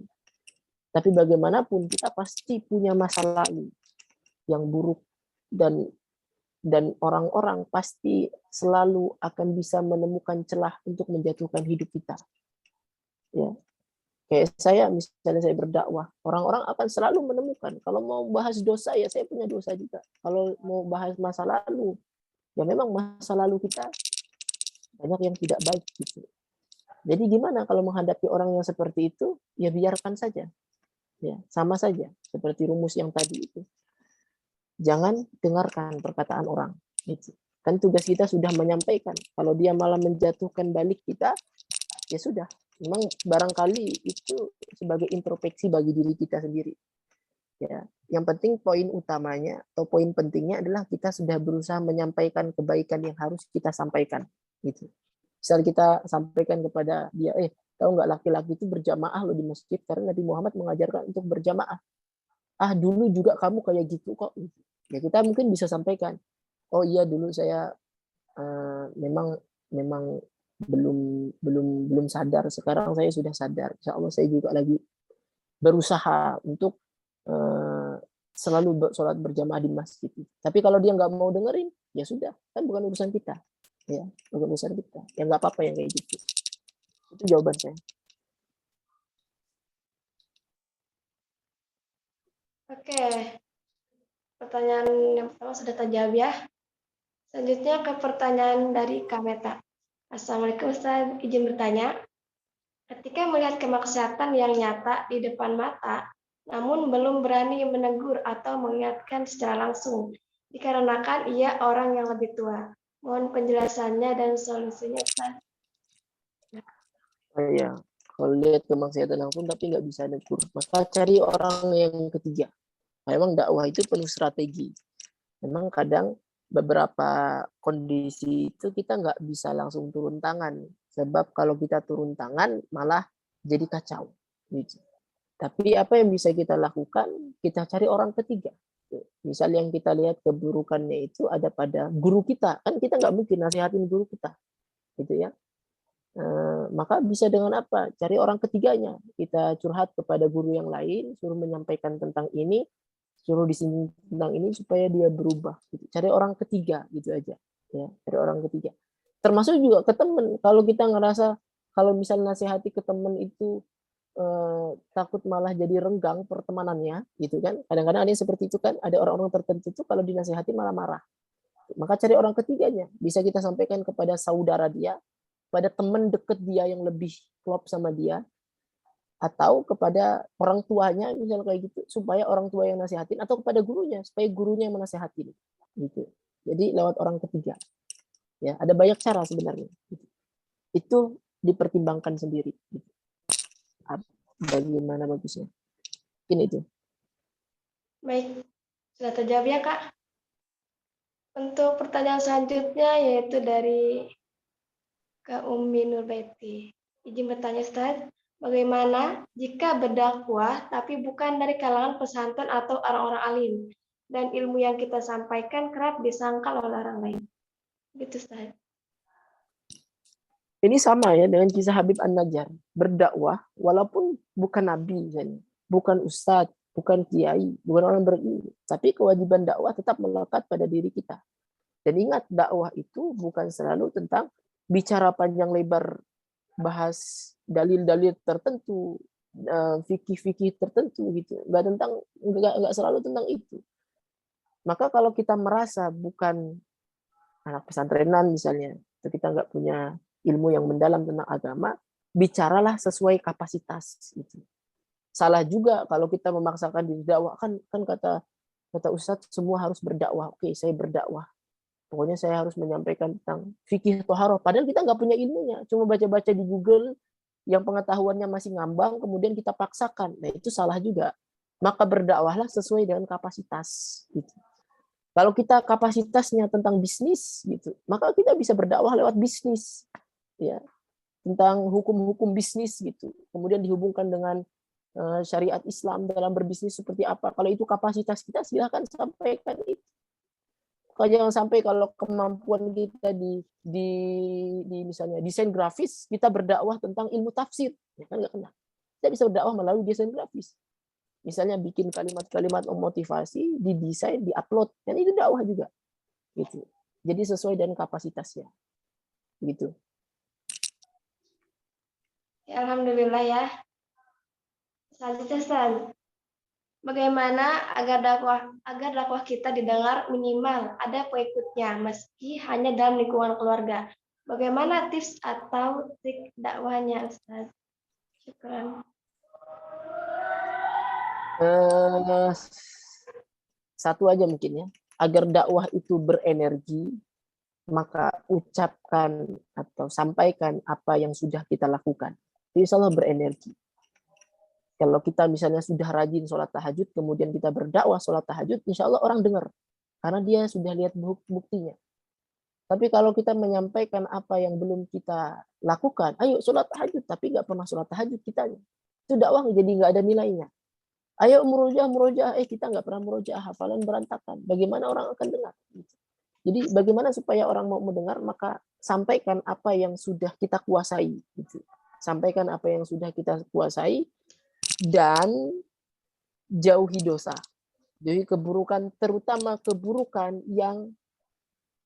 Tapi bagaimanapun kita pasti punya masa lalu yang buruk, dan orang-orang pasti selalu akan bisa menemukan celah untuk menjatuhkan hidup kita. Ya. Kayak saya, misalnya saya berdakwah, orang-orang akan selalu menemukan. Kalau mau bahas dosa, ya saya punya dosa juga. Kalau mau bahas masa lalu, ya memang masa lalu kita banyak yang tidak baik gitu. Jadi gimana kalau menghadapi orang yang seperti itu? Ya biarkan saja. Ya, sama saja seperti rumus yang tadi itu. Jangan dengarkan perkataan orang. Gitu. Kan tugas kita sudah menyampaikan. Kalau dia malah menjatuhkan balik kita, ya sudah. Memang barangkali itu sebagai introspeksi bagi diri kita sendiri. Ya, yang penting poin utamanya atau poin pentingnya adalah kita sudah berusaha menyampaikan kebaikan yang harus kita sampaikan. Gitu. Misal kita sampaikan kepada dia, tahu nggak laki-laki itu berjamaah loh di masjid karena Nabi Muhammad mengajarkan untuk berjamaah. Dulu juga kamu kayak gitu kok. Ya kita mungkin bisa sampaikan, oh iya dulu saya memang belum sadar, sekarang saya sudah sadar. Insya Allah saya juga lagi berusaha untuk selalu sholat berjamaah di masjid. Tapi kalau dia nggak mau dengerin, ya sudah, kan bukan urusan kita. Ya, bukan urusan kita. Ya nggak apa-apa yang kayak gitu. Itu jawaban saya. Oke, pertanyaan yang pertama sudah terjawab ya. Selanjutnya ke pertanyaan dari Kameta. Assalamualaikum Ustaz, izin bertanya. Ketika melihat kemaksiatan yang nyata di depan mata, namun belum berani menegur atau mengingatkan secara langsung, dikarenakan ia orang yang lebih tua. Mohon penjelasannya dan solusinya, Ustaz. Ya, kalau lihat kemaksiatan langsung tapi nggak bisa negur, maka cari orang yang ketiga. Memang dakwah itu penuh strategi. Memang kadang beberapa kondisi itu kita nggak bisa langsung turun tangan. Sebab kalau kita turun tangan malah jadi kacau. Gitu. Tapi apa yang bisa kita lakukan? Kita cari orang ketiga. Misal yang kita lihat keburukannya itu ada pada guru kita. Kan kita nggak mungkin nasihatin guru kita. Gitu ya. Maka bisa dengan apa? Cari orang ketiganya. Kita curhat kepada guru yang lain, suruh menyampaikan tentang ini, suruh disinggung tentang ini supaya dia berubah. Gitu. Cari orang ketiga gitu aja. ya, dari orang ketiga. Termasuk juga ke teman. Kalau kita ngerasa kalau misal nasihati ke teman itu takut malah jadi renggang pertemanannya, gitu kan? Kadang-kadang ada yang seperti itu kan, ada orang-orang tertentu itu kalau dinasihati malah marah. Maka cari orang ketiganya, bisa kita sampaikan kepada saudara dia, pada teman dekat dia yang lebih klop sama dia, atau kepada orang tuanya misalnya kayak gitu, supaya orang tua yang nasihatin, atau kepada gurunya supaya gurunya yang menasihatin, gitu. Jadi lewat orang ketiga, ya ada banyak cara sebenarnya, gitu. Itu dipertimbangkan sendiri, gitu. Bagaimana bagusnya, ini itu. Baik, sudah terjawab ya Kak. Untuk pertanyaan selanjutnya yaitu dari Kak Umi Nurbaiti. Izin bertanya Ustaz, bagaimana jika berdakwah tapi bukan dari kalangan pesantren atau orang-orang alim dan ilmu yang kita sampaikan kerap disangkal oleh orang lain? Gitu Ustaz. Ini sama ya dengan kisah Habib An-Najjar, berdakwah walaupun bukan nabi misalnya, bukan ustadz, bukan kiai, bukan orang berilmu, tapi kewajiban dakwah tetap melekat pada diri kita. Dan ingat, dakwah itu bukan selalu tentang bicara panjang lebar, bahas dalil-dalil tertentu, fikih-fikih tertentu gitu. Nggak selalu tentang itu. Maka kalau kita merasa bukan anak pesantrenan misalnya, atau kita nggak punya ilmu yang mendalam tentang agama, bicaralah sesuai kapasitas gitu. Salah juga kalau kita memaksakan diri dakwah, kan kata Ustadz semua harus berdakwah. Oke, saya berdakwah. Pokoknya saya harus menyampaikan tentang fikih toharoh. Padahal kita nggak punya ilmunya, cuma baca-baca di Google yang pengetahuannya masih ngambang, kemudian kita paksakan. Nah itu salah juga. Maka berdakwahlah sesuai dengan kapasitas. Gitu. Kalau kita kapasitasnya tentang bisnis, gitu, maka kita bisa berdakwah lewat bisnis, ya, tentang hukum-hukum bisnis gitu. Kemudian dihubungkan dengan syariat Islam dalam berbisnis seperti apa. Kalau itu kapasitas kita, silakan sampaikan itu. Kalau jangan sampai kalau kemampuan kita di misalnya desain grafis, kita berdakwah tentang ilmu tafsir, ya kan nggak kena. Kita bisa berdakwah melalui desain grafis. Misalnya bikin kalimat-kalimat motivasi, didesain, diupload, dan itu dakwah juga. Gitu. Jadi sesuai dengan kapasitasnya. Gitu. Ya, alhamdulillah ya. Selanjutnya Ustaz, bagaimana agar dakwah kita didengar minimal ada pengikutnya meski hanya dalam lingkungan keluarga? Bagaimana tips atau trik dakwahnya Ustaz? Syukran. Satu aja mungkin ya, agar dakwah itu berenergi, maka ucapkan atau sampaikan apa yang sudah kita lakukan. Insya Allah berenergi. Kalau kita misalnya sudah rajin sholat tahajud, kemudian kita berdakwah sholat tahajud, insya Allah orang dengar. Karena dia sudah lihat buktinya. Tapi kalau kita menyampaikan apa yang belum kita lakukan, ayo sholat tahajud, tapi nggak pernah sholat tahajud kitanya. Itu dakwah jadi nggak ada nilainya. Ayo murojaah, kita nggak pernah murojaah, hafalan berantakan. Bagaimana orang akan dengar? Jadi bagaimana supaya orang mau mendengar, maka sampaikan apa yang sudah kita kuasai. Sampaikan apa yang sudah kita kuasai, dan jauhi dosa. Jauhi keburukan, terutama keburukan yang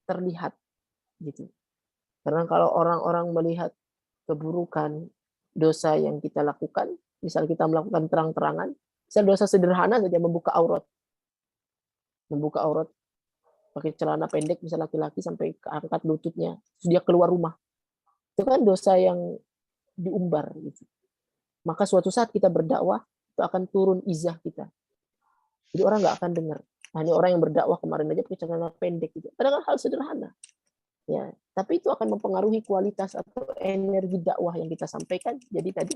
terlihat. Gitu. Karena kalau orang-orang melihat keburukan, dosa yang kita lakukan, misal kita melakukan terang-terangan, misal dosa sederhana saja membuka aurat pakai celana pendek, misal laki-laki sampai keangkat lututnya, terus dia keluar rumah, itu kan dosa yang diumbar gitu. Maka suatu saat kita berdakwah itu akan turun izah kita, jadi orang nggak akan dengar. Hanya orang yang berdakwah kemarin aja pakai celana pendek gitu, padahal hal sederhana ya, tapi itu akan mempengaruhi kualitas atau energi dakwah yang kita sampaikan. Jadi tadi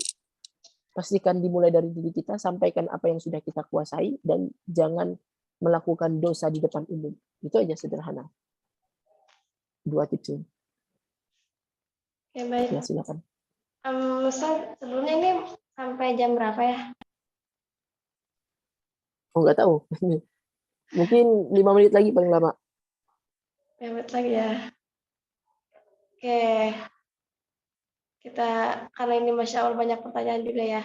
pastikan dimulai dari diri kita, sampaikan apa yang sudah kita kuasai, dan jangan melakukan dosa di depan umum. Itu aja sederhana. 2 tips ini. Ya, baik. Ya, silakan. Ustaz, sebelumnya ini sampai jam berapa ya? Oh, nggak tahu. Mungkin 5 menit lagi paling lama. 5 menit lagi ya. Oke. Kita, karena ini Masya Allah banyak pertanyaan juga ya.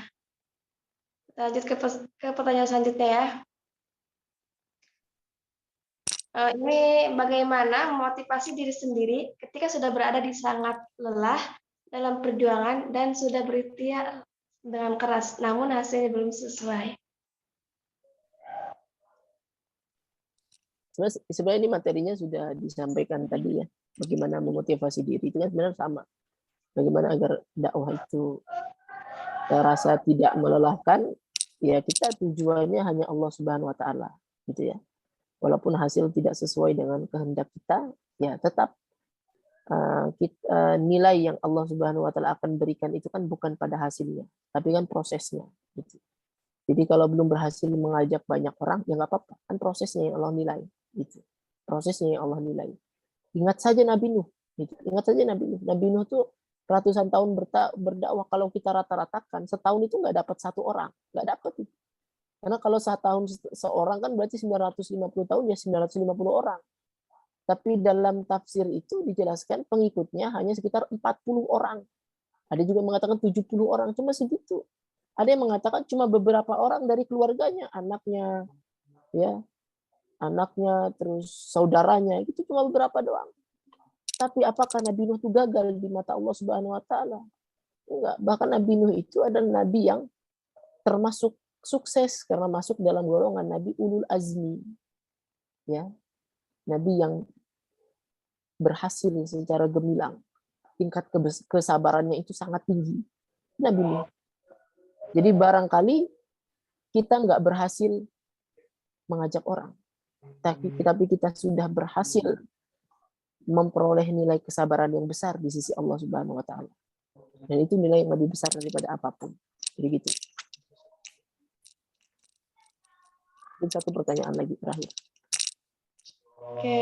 Kita lanjut ke pertanyaan selanjutnya ya. Ini bagaimana memotivasi diri sendiri ketika sudah berada di sangat lelah dalam perjuangan dan sudah berikhtiar dengan keras, namun hasilnya belum sesuai. Sebenarnya ini materinya sudah disampaikan tadi ya. Bagaimana memotivasi diri itu kan sebenarnya sama. Bagaimana agar dakwah itu terasa tidak melelahkan, ya kita tujuannya hanya Allah Subhanahu wa taala gitu ya. Walaupun hasil tidak sesuai dengan kehendak kita, ya tetap nilai yang Allah Subhanahu wa taala akan berikan itu kan bukan pada hasilnya, tapi kan prosesnya gitu. Jadi kalau belum berhasil mengajak banyak orang, ya nggak apa-apa, kan prosesnya yang Allah nilai gitu. Prosesnya yang Allah nilai. Ingat saja Nabi Nuh gitu. Ingat saja Nabi Nuh. Nabi Nuh tuh ratusan tahun berdakwah, kalau kita rata-ratakan setahun itu nggak dapat satu orang, nggak dapat. Karena kalau setahun seorang kan berarti 950 tahun ya 950 orang. Tapi dalam tafsir itu dijelaskan pengikutnya hanya sekitar 40 orang. Ada juga mengatakan 70 orang, cuma segitu. Ada yang mengatakan cuma beberapa orang dari keluarganya, anaknya, ya, anaknya, terus saudaranya, itu cuma beberapa doang. Tapi apakah Nabi Nuh itu gagal di mata Allah Subhanahu wa taala? Enggak. Bahkan Nabi Nuh itu adalah nabi yang termasuk sukses karena masuk dalam golongan nabi ulul azmi. Ya. Nabi yang berhasil secara gemilang. Tingkat kesabarannya itu sangat tinggi. Nabi Nuh. Jadi barangkali kita nggak berhasil mengajak orang. Tapi kita sudah berhasil memperoleh nilai kesabaran yang besar di sisi Allah Subhanahu wa taala. Dan itu nilai yang lebih besar daripada apapun. Jadi gitu. Dan satu pertanyaan lagi terakhir. Oke.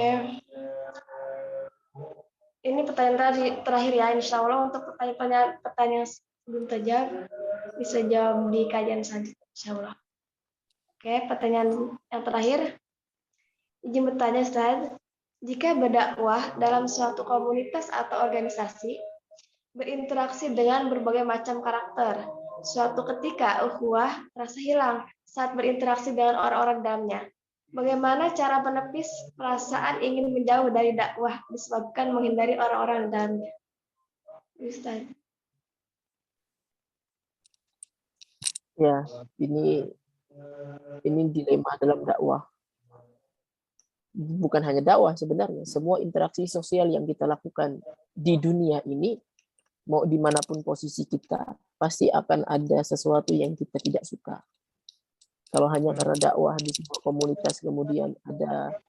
Ini pertanyaan terakhir ya, insya Allah untuk pertanyaan sebelum terjawab bisa jawab di kajian selanjutnya, insya Allah. Oke, pertanyaan yang terakhir. Izin bertanya, Ustaz. Jika berdakwah dalam suatu komunitas atau organisasi, berinteraksi dengan berbagai macam karakter, suatu ketika ukhuwah terasa hilang saat berinteraksi dengan orang-orang dalamnya. Bagaimana cara menepis perasaan ingin menjauh dari dakwah disebabkan menghindari orang-orang dalamnya? Ustaz. Ya, ini dilema dalam dakwah. Bukan hanya dakwah sebenarnya, semua interaksi sosial yang kita lakukan di dunia ini, mau dimanapun posisi kita, pasti akan ada sesuatu yang kita tidak suka. Kalau hanya karena dakwah di sebuah komunitas, kemudian ada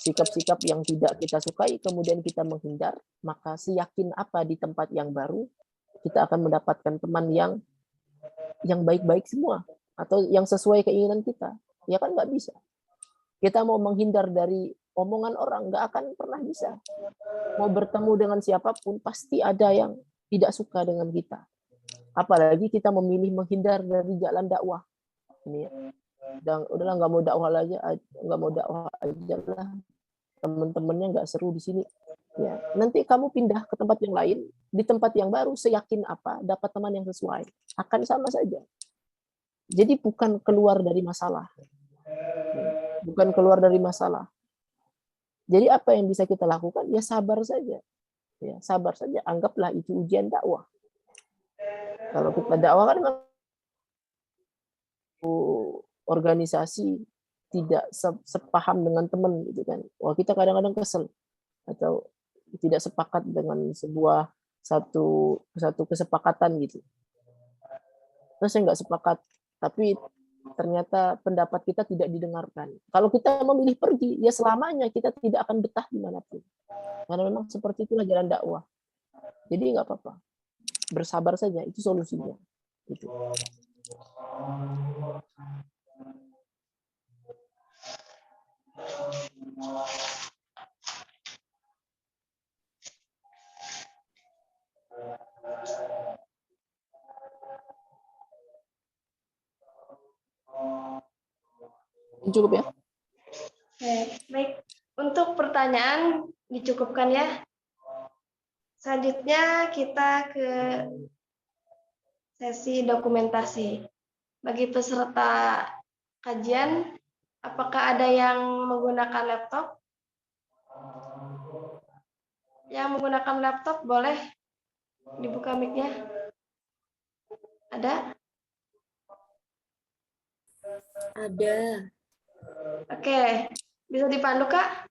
sikap-sikap yang tidak kita sukai, kemudian kita menghindar, maka seyakin apa di tempat yang baru, kita akan mendapatkan teman yang baik-baik semua, atau yang sesuai keinginan kita. Ya kan nggak bisa. Kita mau menghindar dari omongan orang, nggak akan pernah bisa. Mau bertemu dengan siapapun, pasti ada yang tidak suka dengan kita. Apalagi kita memilih menghindar dari jalan dakwah. Ini ya. Dan udahlah nggak mau dakwah aja lah. Teman-temannya nggak seru di sini. Ya, nanti kamu pindah ke tempat yang lain, di tempat yang baru, seyakin apa dapat teman yang sesuai. Akan sama saja. Jadi bukan keluar dari masalah. Bukan keluar dari masalah. Jadi apa yang bisa kita lakukan? Ya sabar saja. Ya, sabar saja. Anggaplah itu ujian dakwah. Kalau kita dakwah kan organisasi tidak sepaham dengan teman gitu kan. Wah, kita kadang-kadang kesel atau tidak sepakat dengan sebuah satu kesepakatan gitu. Terus saya nggak sepakat, tapi ternyata pendapat kita tidak didengarkan. Kalau kita memilih pergi, ya selamanya kita tidak akan betah dimanapun. Karena memang seperti itulah jalan dakwah. Jadi nggak apa-apa. Bersabar saja, itu solusinya. Gitu. Cukup ya? Baik. Untuk pertanyaan dicukupkan ya. Selanjutnya kita ke sesi dokumentasi. Bagi peserta kajian, apakah ada yang menggunakan laptop Yang menggunakan laptop boleh dibuka mic-nya. Ada? Ada. Oke, bisa dipandu Kak?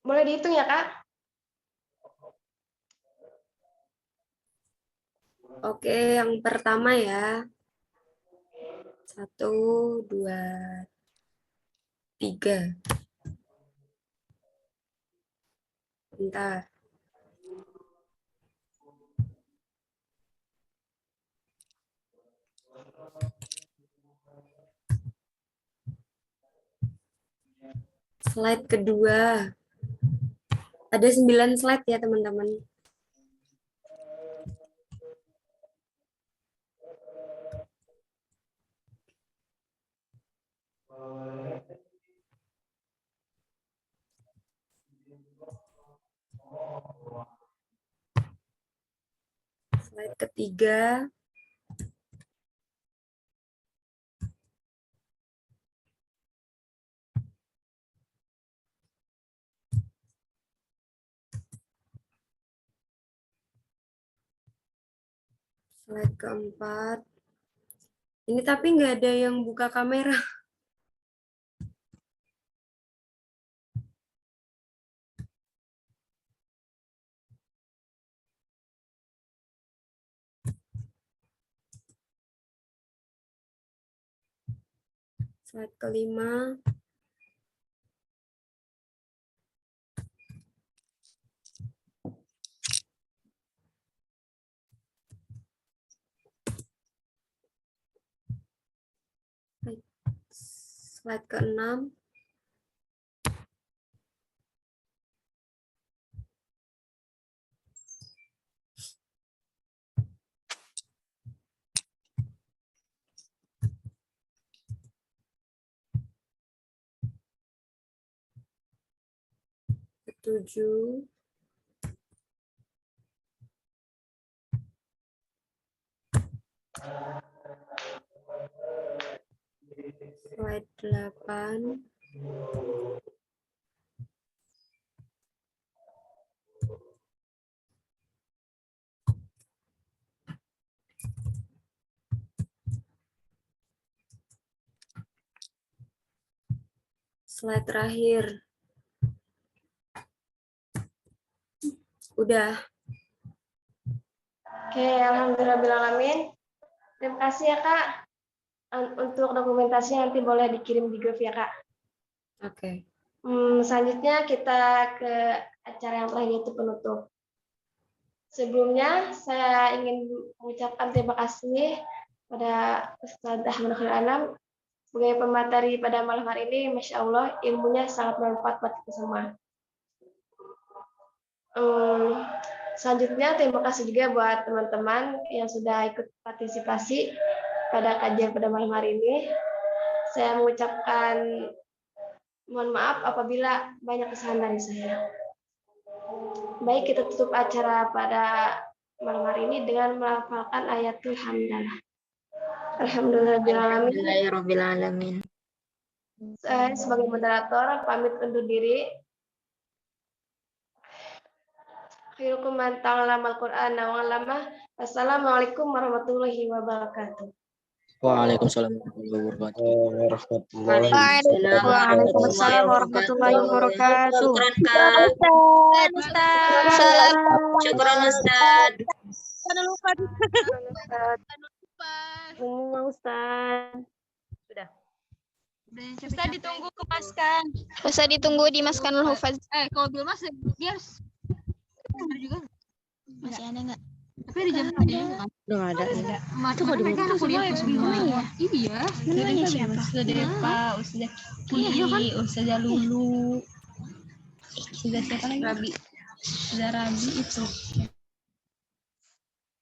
Boleh dihitung ya Kak? Oke, yang pertama ya. 1, 2, 3. Bentar. Slide kedua. Ada 9 slide ya, teman-teman. Slide ketiga. Slide keempat. Ini tapi nggak ada yang buka kamera. Slide kelima. Slide ke-6. Ke-7. Slide 8. Slide terakhir. Udah. Oke, alhamdulillahirrahmanirrahim. Terima kasih ya Kak. Untuk dokumentasinya nanti boleh dikirim di grup ya Kak. Oke. Selanjutnya kita ke acara yang terakhir yaitu penutup. Sebelumnya saya ingin mengucapkan terima kasih pada Ustadz Ahmad Khairul Anam sebagai pemateri pada malam hari ini. Masya Allah ilmunya sangat bermanfaat buat kita semua. Selanjutnya terima kasih juga buat teman-teman yang sudah ikut partisipasi pada kajian pada malam hari ini. Saya mengucapkan mohon maaf apabila banyak kesalahan dari saya. Baik, kita tutup acara pada malam hari ini dengan melafalkan ayatul hamdalah. Alhamdulillahirrahmanirrahim. Saya sebagai moderator pamit undur diri. Khairukum man ta'allama al-Qur'ana wa 'allama. Assalamualaikum warahmatullahi wabarakatuh. Waalaikumsalam warahmatullahi wabarakatuh. Waalaikumsalam warahmatullahi wabarakatuh. Syukran Kak. Ustaz. Syukran Ustaz. Jangan lupa. Ustaz. Sudah. Ustaz ditunggu kemaskan. Ustaz ditunggu di Maskanul Hufaz. Kalau belum mas, dia harus benar juga. Masih ada nggak? Tapi ada jam ada. Udah nggak ada. Itu kalau di mana kuliah ya? Iya. Namanya siapa? Ustaz Deva, Ustaz Kili, Ustaz Lulu. Sudah siapa lagi? Rabi. Sudah Rabi itu.